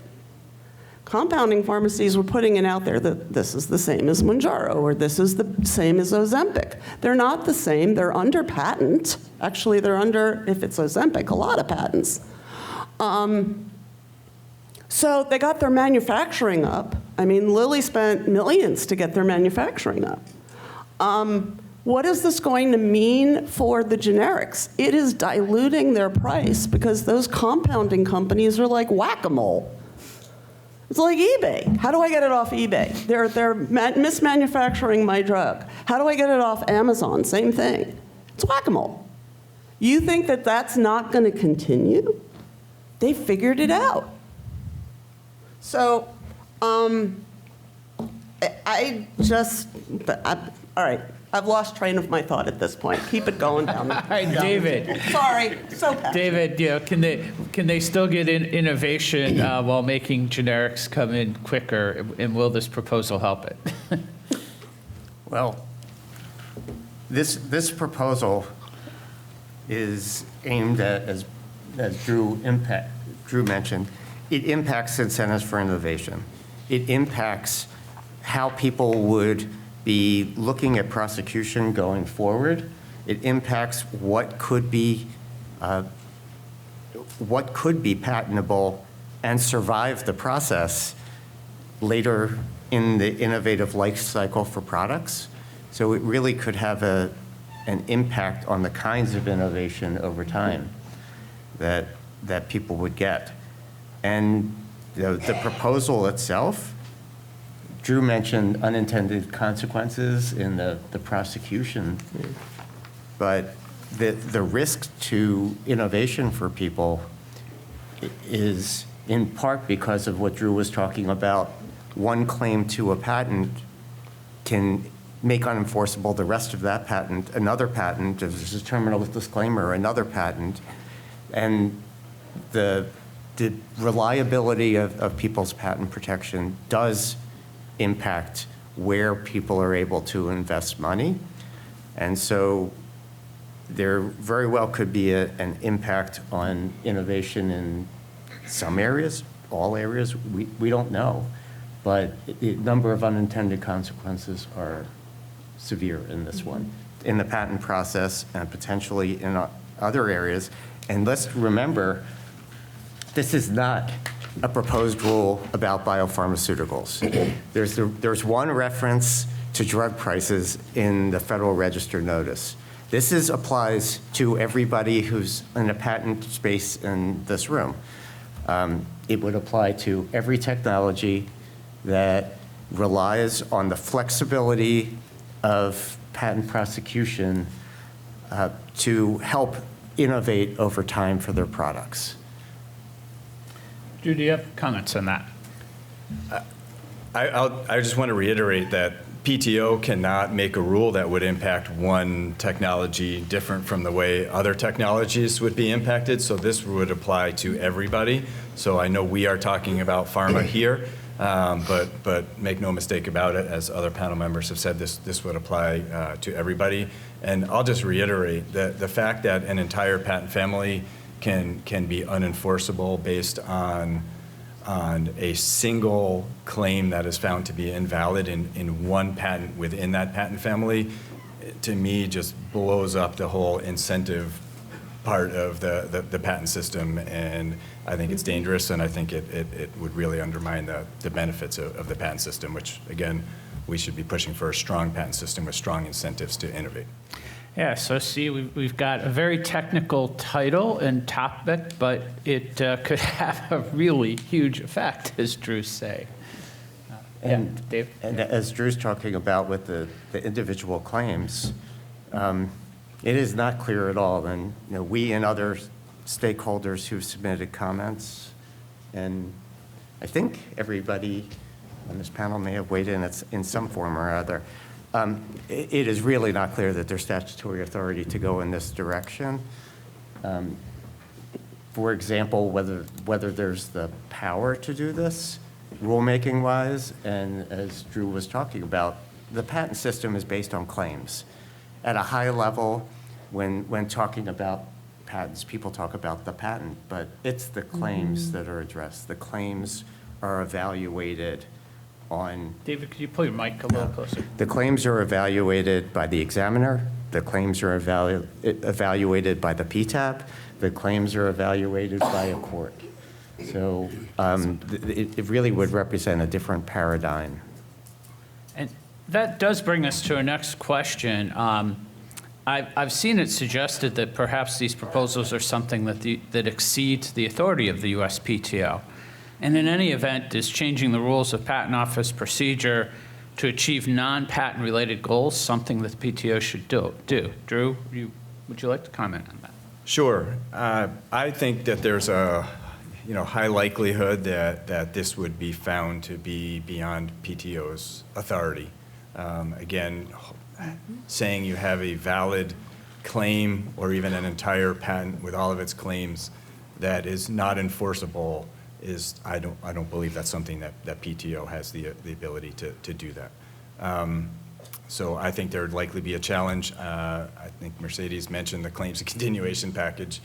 Compounding pharmacies were putting it out there that this is the same as Mounjaro, or this is the same as Ozempic. They're not the same, they're under patent. Actually, they're under, if it's Ozempic, a lot of patents. So they got their manufacturing up. I mean, Lilly spent millions to get their manufacturing up. What is this going to mean for the generics? It is diluting their price because those compounding companies are like whack-a-mole. It's like eBay. How do I get it off eBay? They're mismanufacturing my drug. How do I get it off Amazon? Same thing. It's whack-a-mole. You think that that's not going to continue? They figured it out. So, all right. I've lost train of my thought at this point. Keep it going down there. All right, David. Sorry, so passionate. David, can they still get innovation while making generics come in quicker, and will this proposal help it? Well, this proposal is aimed at, as Drew mentioned, it impacts incentives for innovation. It impacts how people would be looking at prosecution going forward. It impacts what could be patentable and survive the process later in the innovative life cycle for products. So it really could have an impact on the kinds of innovation over time that people would get. And the proposal itself, Drew mentioned unintended consequences in the prosecution, but the risk to innovation for people is in part because of what Drew was talking about. One claim to a patent can make unenforceable the rest of that patent, another patent, if there's a terminal disclaimer, another patent, and the reliability of people's patent protection does impact where people are able to invest money. And so there very well could be an impact on innovation in some areas, all areas, we don't know. But the number of unintended consequences are severe in this one, in the patent process and potentially in other areas. And let's remember, this is not a proposed rule about biopharmaceuticals. There's one reference to drug prices in the Federal Register notice. This applies to everybody who's in a patent space in this room. It would apply to every technology that relies on the flexibility of patent prosecution to help innovate over time for their products. Drew, do you have comments on that? I just want to reiterate that PTO cannot make a rule that would impact one technology different from the way other technologies would be impacted. So this would apply to everybody. So I know we are talking about pharma here, but make no mistake about it, as other panel members have said, this would apply to everybody. And I'll just reiterate that the fact that an entire patent family can be unenforceable based on a single claim that is found to be invalid in one patent within that patent family, to me just blows up the whole incentive part of the patent system, and I think it's dangerous, and I think it would really undermine the benefits of the patent system, which, again, we should be pushing for a strong patent system with strong incentives to innovate. Yeah, so see, we've got a very technical title and topic, but it could have a really huge effect, as Drew's saying. And, Dave? And as Drew's talking about with the individual claims, it is not clear at all. And we and other stakeholders who've submitted comments, and I think everybody on this panel may have weighed in in some form or other. It is really not clear that there's statutory authority to go in this direction. For example, whether there's the power to do this, rulemaking-wise, and as Drew was talking about, the patent system is based on claims. At a high level, when talking about patents, people talk about the patent, but it's the claims that are addressed. The claims are evaluated on... David, could you pull your mic a little closer? The claims are evaluated by the examiner. The claims are evaluated by the PTAB. The claims are evaluated by a court. So it really would represent a different paradigm. And that does bring us to our next question. I've seen it suggested that perhaps these proposals are something that exceeds the authority of the USPTO. And in any event, is changing the rules of Patent Office procedure to achieve non-patent related goals something that the PTO should do? Drew, would you like to comment on that? Sure. I think that there's a high likelihood that this would be found to be beyond PTO's authority. Again, saying you have a valid claim or even an entire patent with all of its claims that is not enforceable is, I don't believe that's something that PTO has the ability to do that. So I think there would likely be a challenge. I think Mercedes mentioned the claims and continuation package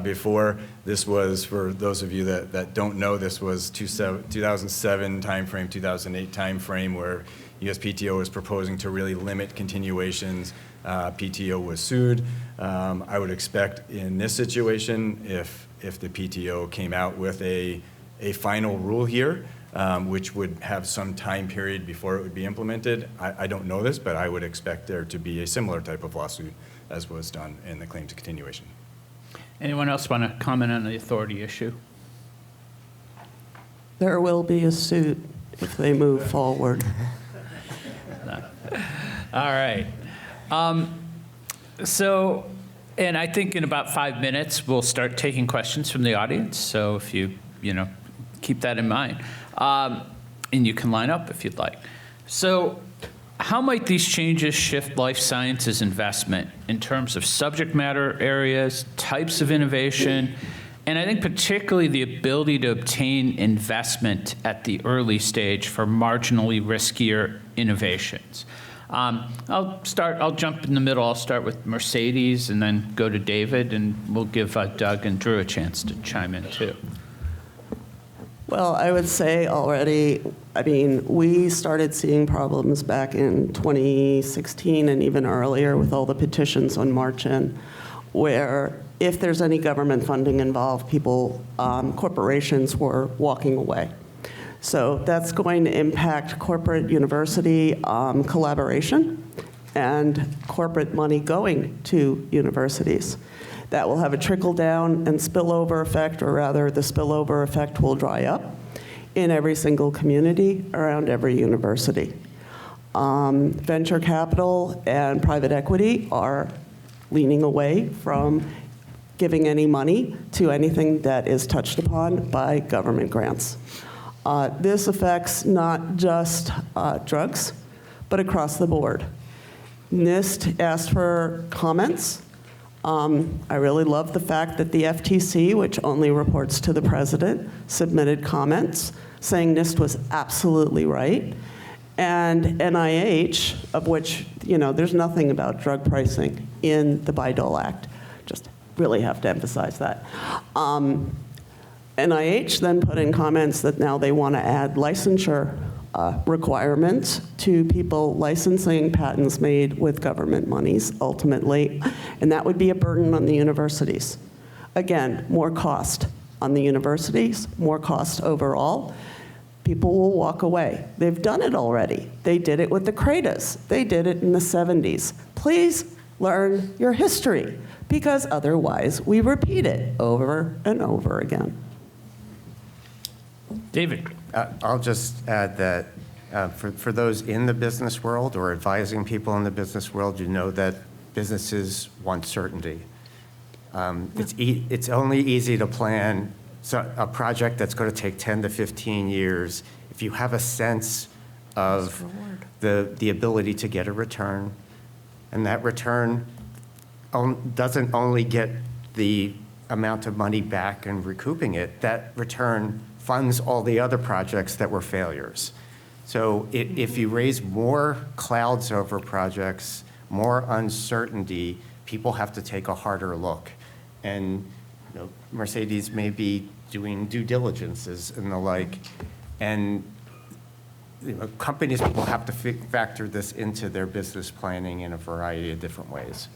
before. This was, for those of you that don't know, this was 2007 timeframe, 2008 timeframe where USPTO was proposing to really limit continuations. PTO was sued. I would expect in this situation, if the PTO came out with a final rule here, which would have some time period before it would be implemented. I don't know this, but I would expect there to be a similar type of lawsuit as was done in the claims continuation. Anyone else want to comment on the authority issue? There will be a suit if they move forward. All right. And I think in about 5 minutes, we'll start taking questions from the audience. So if you keep that in mind. And you can line up if you'd like. So how might these changes shift life sciences investment in terms of subject matter areas, types of innovation, and I think particularly the ability to obtain investment at the early stage for marginally riskier innovations? I'll jump in the middle. I'll start with Mercedes and then go to David, and we'll give Doug and Drew a chance to chime in too. Well, I would say already, we started seeing problems back in 2016 and even earlier with all the petitions on March-In, where if there's any government funding involved, corporations were walking away. So that's going to impact corporate university collaboration and corporate money going to universities. That will have a trickle-down and spillover effect, or rather the spillover effect will dry up in every single community around every university. Venture capital and private equity are leaning away from giving any money to anything that is touched upon by government grants. This affects not just drugs, but across the board. NIST asked for comments. I really love the fact that the FTC, which only reports to the president, submitted comments saying NIST was absolutely right. And NIH, of which, there's nothing about drug pricing in the Bayh-Dole Act. Just really have to emphasize that. NIH then put in comments that now they want to add licensure requirements to people licensing patents made with government monies, ultimately, and that would be a burden on the universities. Again, more cost on the universities, more cost overall. People will walk away. They've done it already. They did it with the CRADAs. They did it in the 70s. Please learn your history, because otherwise we repeat it over and over again. David. I'll just add that for those in the business world or advising people in the business world, that businesses want certainty. It's only easy to plan a project that's going to take 10 to 15 years if you have a sense of the ability to get a return, and that return doesn't only get the amount of money back and recouping it, that return funds all the other projects that were failures. So if you raise more clouds over projects, more uncertainty, people have to take a harder look. And Mercedes may be doing due diligences and the like, and companies will have to factor this into their business planning in a variety of different ways.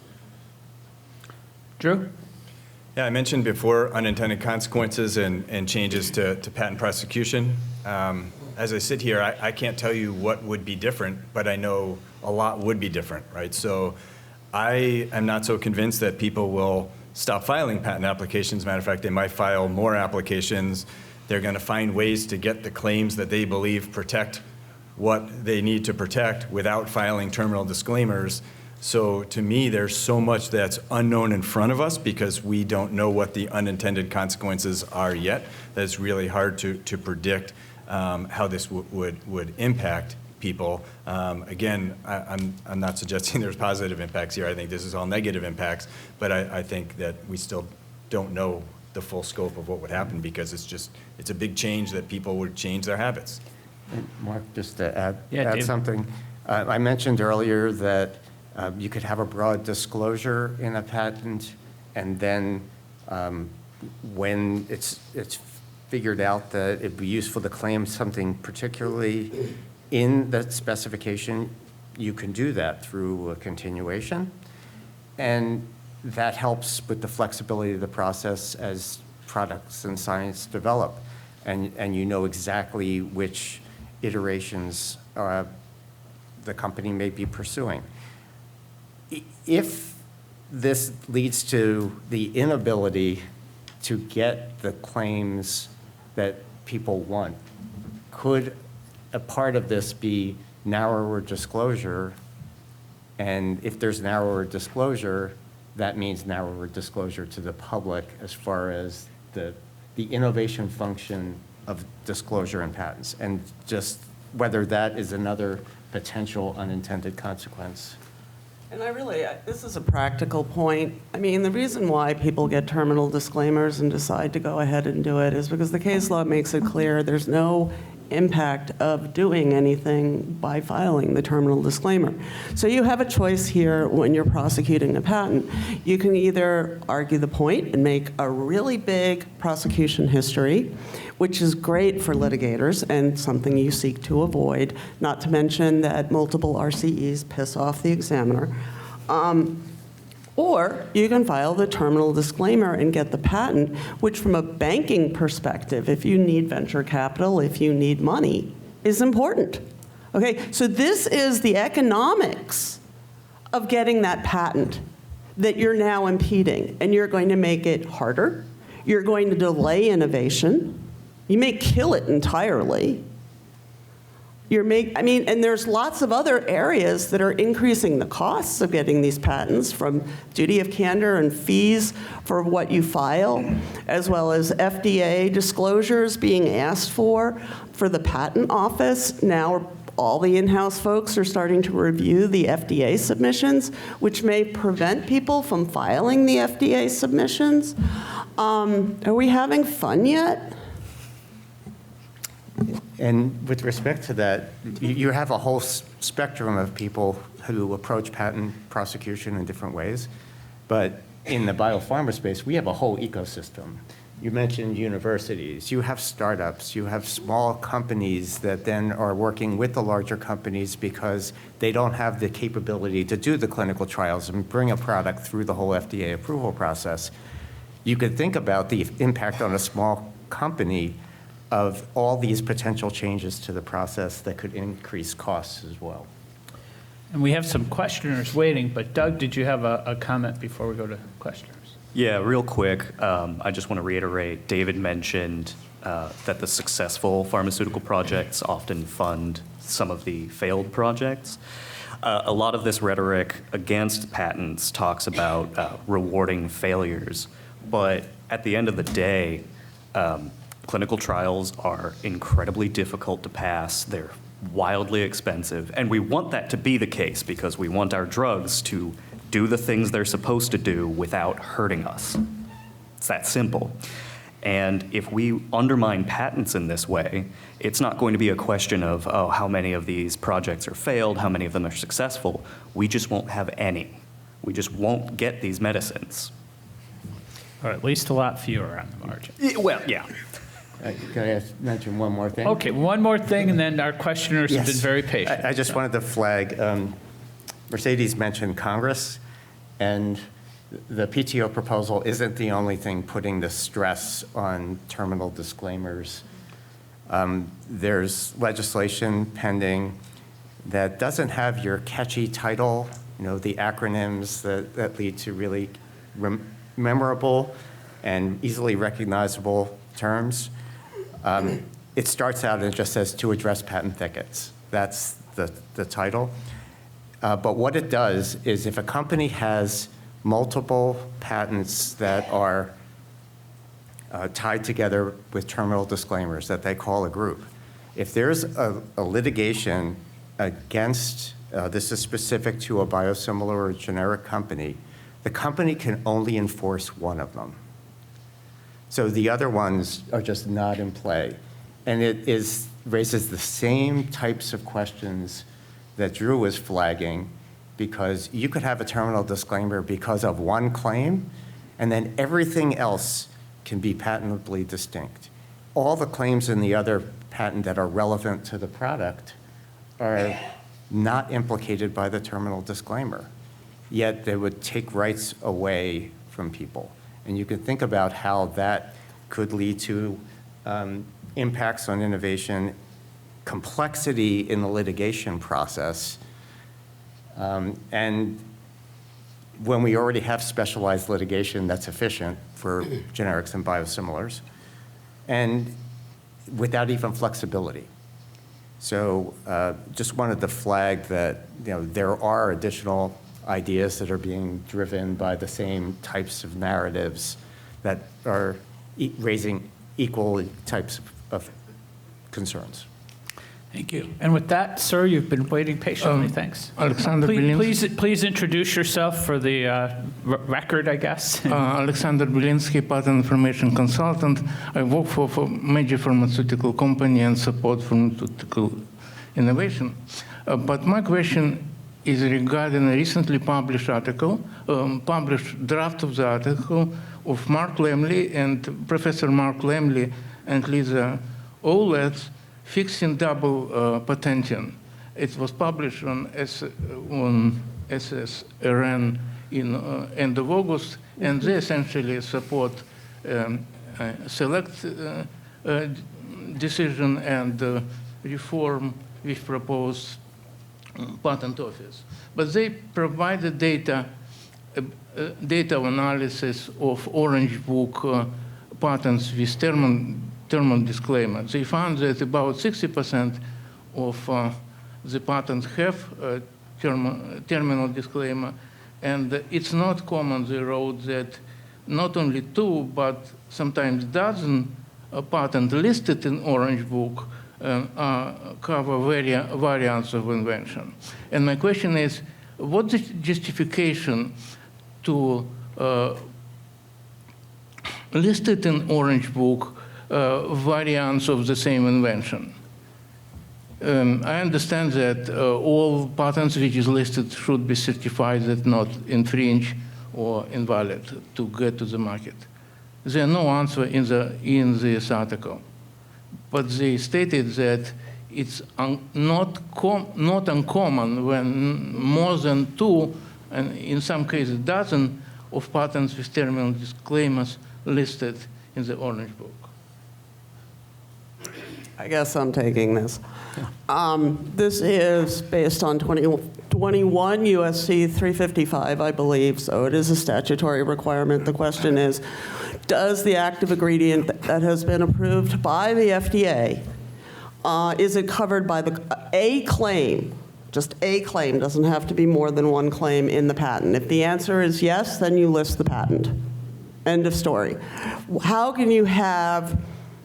Drew? Yeah, I mentioned before unintended consequences and changes to patent prosecution. As I sit here, I can't tell you what would be different, but I know a lot would be different, right? So I am not so convinced that people will stop filing patent applications. Matter of fact, they might file more applications. They're going to find ways to get the claims that they believe protect what they need to protect without filing terminal disclaimers. So to me, there's so much that's unknown in front of us because we don't know what the unintended consequences are yet. That it's really hard to predict how this would impact people. Again, I'm not suggesting there's positive impacts here. I think this is all negative impacts, but I think that we still don't know the full scope of what would happen because it's a big change that people would change their habits. And Mark, just to add Dave. something. I mentioned earlier that you could have a broad disclosure in a patent, and then when it's figured out that it'd be useful to claim something particularly in that specification, you can do that through a continuation. And that helps with the flexibility of the process as products and science develop. And you know exactly which iterations the company may be pursuing. If this leads to the inability to get the claims that people want, could a part of this be narrower disclosure? And if there's narrower disclosure, that means narrower disclosure to the public as far as the innovation function of disclosure in patents, and just whether that is another potential unintended consequence. And this is a practical point. I mean, the reason why people get terminal disclaimers and decide to go ahead and do it is because the case law makes it clear there's no impact of doing anything by filing the terminal disclaimer. So you have a choice here when you're prosecuting a patent. You can either argue the point and make a really big prosecution history, which is great for litigators and something you seek to avoid, not to mention that multiple RCEs piss off the examiner. Or you can file the terminal disclaimer and get the patent, which from a banking perspective, if you need venture capital, if you need money, is important. Okay, so this is the economics of getting that patent that you're now impeding, and you're going to make it harder. You're going to delay innovation. You may kill it entirely. And there's lots of other areas that are increasing the costs of getting these patents, from duty of candor and fees for what you file, as well as FDA disclosures being asked for the patent office. Now all the in-house folks are starting to review the FDA submissions, which may prevent people from filing the FDA submissions. Are we having fun yet? And with respect to that, you have a whole spectrum of people who approach patent prosecution in different ways. But in the biopharma space, we have a whole ecosystem. You mentioned universities. You have startups. You have small companies that then are working with the larger companies because they don't have the capability to do the clinical trials and bring a product through the whole FDA approval process. You could think about the impact on a small company of all these potential changes to the process that could increase costs as well. And we have some questioners waiting, but Doug, did you have a comment before we go to questioners? Yeah, real quick, I just want to reiterate, David mentioned that the successful pharmaceutical projects often fund some of the failed projects. A lot of this rhetoric against patents talks about rewarding failures, but at the end of the day, clinical trials are incredibly difficult to pass. They're wildly expensive, and we want that to be the case because we want our drugs to do the things they're supposed to do without hurting us. It's that simple. And if we undermine patents in this way, it's not going to be a question of, oh, how many of these projects are failed, how many of them are successful. We just won't have any. We just won't get these medicines. Or at least a lot fewer on the margin. Well, yeah. Can I mention one more thing? Okay, one more thing, and then our questioners have been Yes. very patient. I just wanted to flag, Mercedes mentioned Congress, and the PTO proposal isn't the only thing putting the stress on terminal disclaimers. There's legislation pending that doesn't have your catchy title, the acronyms that lead to really memorable and easily recognizable terms. It starts out and it just says to address patent thickets. That's the title. But what it does is if a company has multiple patents that are tied together with terminal disclaimers that they call a group, if there's a litigation against, this is specific to a biosimilar or generic company, the company can only enforce one of them. So the other ones are just not in play. And it raises the same types of questions that Drew was flagging, because you could have a terminal disclaimer because of one claim, and then everything else can be patentably distinct. All the claims in the other patent that are relevant to the product are not implicated by the terminal disclaimer, yet they would take rights away from people. And you can think about how that could lead to impacts on innovation, complexity in the litigation process, and when we already have specialized litigation that's efficient for generics and biosimilars, and without even flexibility. So just wanted to flag that there are additional ideas that are being driven by the same types of narratives that are raising equal types of concerns. Thank you. And with that, sir, you've been waiting patiently. Thanks. Alexander Belinsky. Please introduce yourself for the record, I guess. Alexander Belinsky, patent information consultant. I work for a major pharmaceutical company and support pharmaceutical innovation. But my question is regarding a recently published article, published draft of the article of Mark Lemley and Professor Mark Lemley and Lisa Oletz, fixing double patenting. It was published on SSRN in end of August, and they essentially support select decision and reform which proposed patent office. But they provided data analysis of Orange Book patents with terminal disclaimer. They found that about 60% of the patents have terminal disclaimer, and it's not common, they wrote, that not only 2, but sometimes dozen patents listed in Orange Book cover variants of invention. And my question is, what's the justification to list it in Orange Book variants of the same invention? I understand that all patents which is listed should be certified that not infringe or invalid to get to the market. There are no answer in this article, but they stated that it's not uncommon when more than 2, and in some cases dozen, of patents with terminal disclaimers listed in the Orange Book. I guess I'm taking this. This is based on 21 USC 355, I believe, so it is a statutory requirement. The question is, does the active ingredient that has been approved by the FDA, is it covered by a claim? Just a claim, doesn't have to be more than one claim in the patent. If the answer is yes, then you list the patent. End of story. How can you have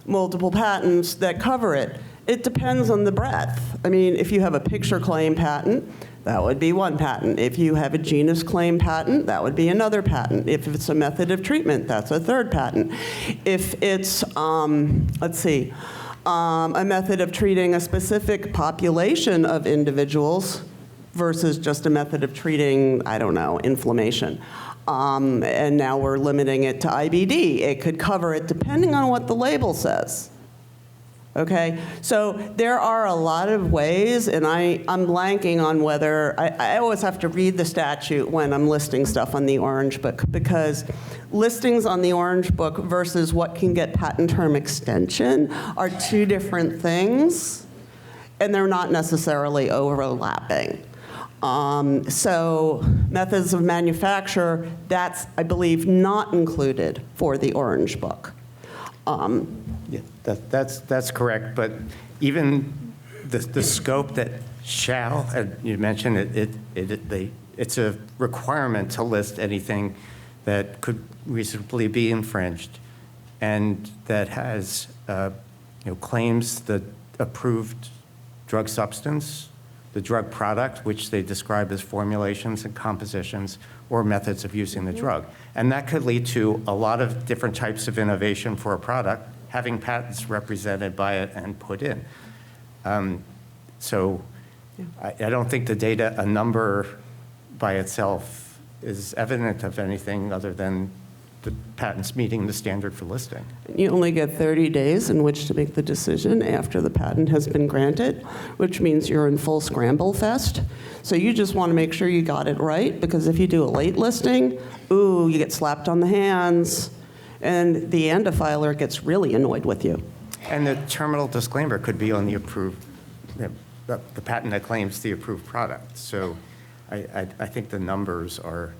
multiple patents that cover it? It depends on the breadth. I mean, if you have a picture claim patent, that would be one patent. If you have a genus claim patent, that would be another patent. If it's a method of treatment, that's a third patent. If it's, let's see, a method of treating a specific population of individuals versus just a method of treating, I don't know, inflammation. And now we're limiting it to IBD. It could cover it depending on what the label says. Okay, so there are a lot of ways, and I'm blanking on whether, I always have to read the statute when I'm listing stuff on the Orange Book, because listings on the Orange Book versus what can get patent term extension are two different things, and they're not necessarily overlapping. So methods of manufacture, that's, I believe, not included for the Orange Book. Yeah, that's correct, but even the scope that shall, you mentioned, it's a requirement to list anything that could reasonably be infringed and that has, claims the approved drug substance, the drug product, which they describe as formulations and compositions or methods of using the drug. And that could lead to a lot of different types of innovation for a product, having patents represented by it and put in. So I don't think the data, a number by itself is evident of anything other than the patents meeting the standard for listing. You only get 30 days in which to make the decision after the patent has been granted, which means you're in full scramble fest. So you just want to make sure you got it right, because if you do a late listing, ooh, you get slapped on the hands, and the ANDA filer gets really annoyed with you. And the terminal disclaimer could be on the approved, the patent that claims the approved product. So I think the numbers are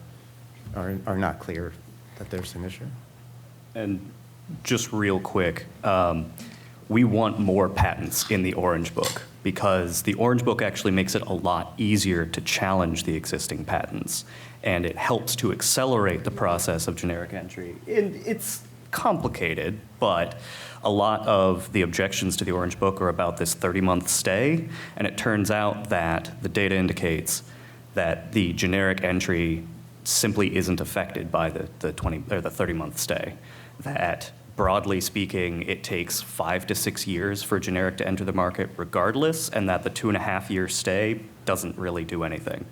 not clear that there's an issue. And just real quick, we want more patents in the Orange Book because the Orange Book actually makes it a lot easier to challenge the existing patents, and it helps to accelerate the process of generic entry. It's complicated, but a lot of the objections to the Orange Book are about this 30-month stay, and it turns out that the data indicates that the generic entry simply isn't affected by the 30-month stay. That, broadly speaking, it takes 5 to 6 years for generic to enter the market regardless, and that the 2.5-year stay doesn't really do anything.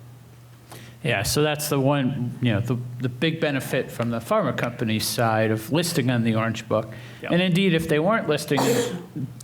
Yeah, so that's the one, the big benefit from the pharma company's side of listing on the Orange Book. Yep. And indeed, if they weren't listing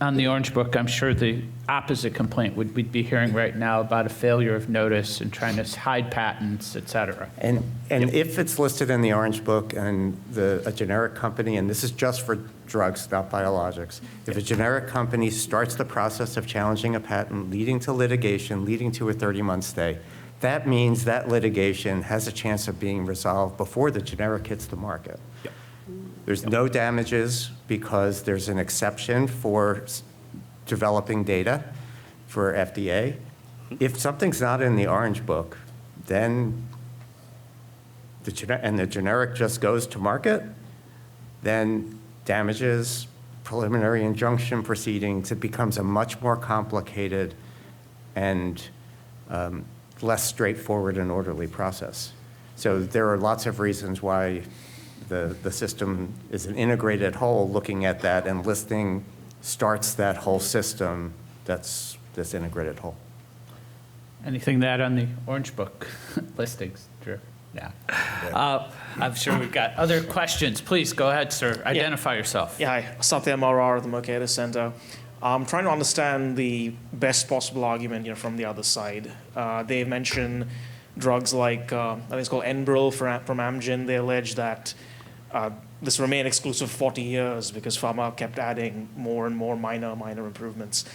on the Orange Book, I'm sure the opposite complaint we'd be hearing right now about a failure of notice and trying to hide patents, et cetera. And if it's listed in the Orange Book and a generic company, and this is just for drugs, not biologics, if a generic company starts the process of challenging a patent, leading to litigation, leading to a 30-month stay, that means that litigation has a chance of being resolved before the generic hits the market. Yep. There's no damages because there's an exception for developing data for FDA. If something's not in the Orange Book, then the generic just goes to market, then damages, preliminary injunction proceedings, it becomes a much more complicated and less straightforward and orderly process. So there are lots of reasons why the system is an integrated whole, looking at that, and listing starts that whole system that's this integrated whole. Anything to add on the Orange Book listings, Drew? Yeah. I'm sure we've got other questions. Please go ahead, sir. Identify yourself. Yeah, hi. Satya Morar of the Mercator Center. I'm trying to understand the best possible argument from the other side. They mention drugs like, I think it's called Enbrel from Amgen. They allege that this remained exclusive for 40 years because pharma kept adding more and more minor improvements.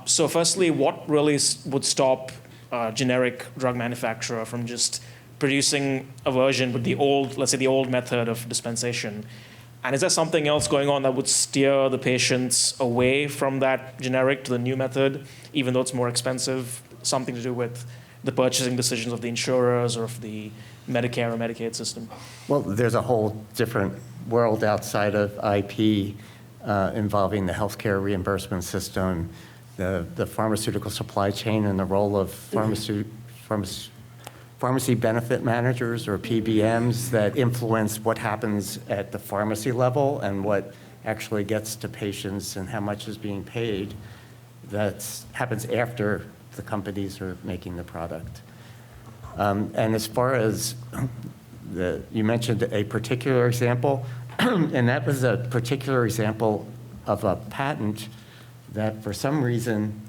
So firstly, what really would stop a generic drug manufacturer from just producing a version with the old, let's say the old method of dispensation? And is there something else going on that would steer the patients away from that generic to the new method, even though it's more expensive? Something to do with the purchasing decisions of the insurers or of the Medicare or Medicaid system? Well, there's a whole different world outside of IP involving the healthcare reimbursement system, the pharmaceutical supply chain, and the role of pharmacy benefit managers, or PBMs, that influence what happens at the pharmacy level and what actually gets to patients and how much is being paid. That happens after the companies are making the product. And as far as you mentioned a particular example, and that was a particular example of a patent that for some reason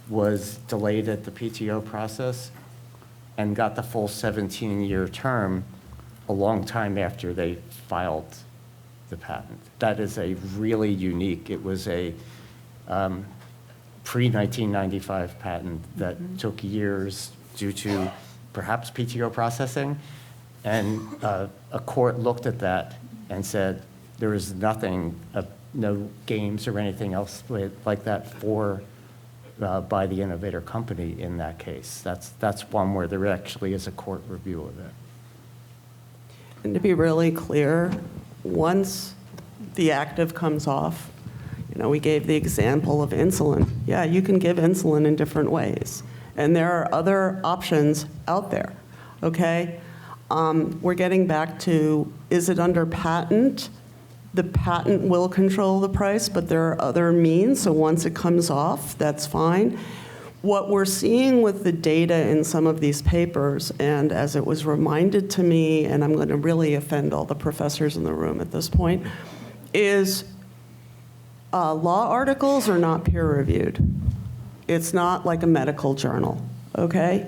was delayed at the PTO process and got the full 17-year term a long time after they filed the patent. That is a really unique, it was a pre-1995 patent that took years due to perhaps PTO processing. And a court looked at that and said, there is nothing, no games or anything else like that by the innovator company in that case. That's one where there actually is a court review of it. And to be really clear, once the active comes off, we gave the example of insulin. Yeah, you can give insulin in different ways. And there are other options out there, okay? We're getting back to, is it under patent? The patent will control the price, but there are other means, so once it comes off, that's fine. What we're seeing with the data in some of these papers, and as it was reminded to me, and I'm going to really offend all the professors in the room at this point, is law articles are not peer-reviewed. It's not like a medical journal, okay?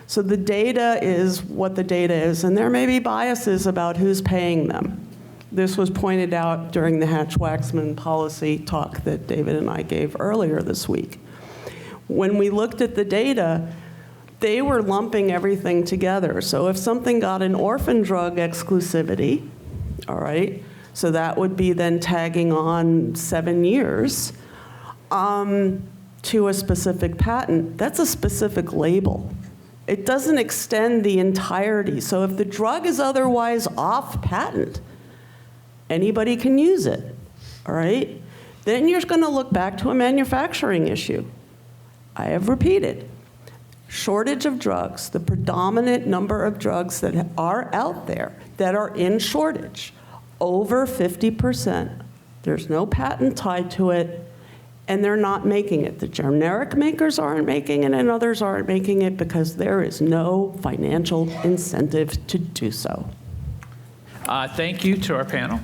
So the data is what the data is, and there may be biases about who's paying them. This was pointed out during the Hatch-Waxman policy talk that David and I gave earlier this week. When we looked at the data, they were lumping everything together. So if something got an orphan drug exclusivity, all right, so that would be then tagging on 7 years to a specific patent. That's a specific label. It doesn't extend the entirety. So if the drug is otherwise off patent, anybody can use it, all right? Then you're going to look back to a manufacturing issue. I have repeated, shortage of drugs, the predominant number of drugs that are out there that are in shortage, over 50%. There's no patent tied to it, and they're not making it. The generic makers aren't making it, and others aren't making it because there is no financial incentive to do so. Thank you to our panel.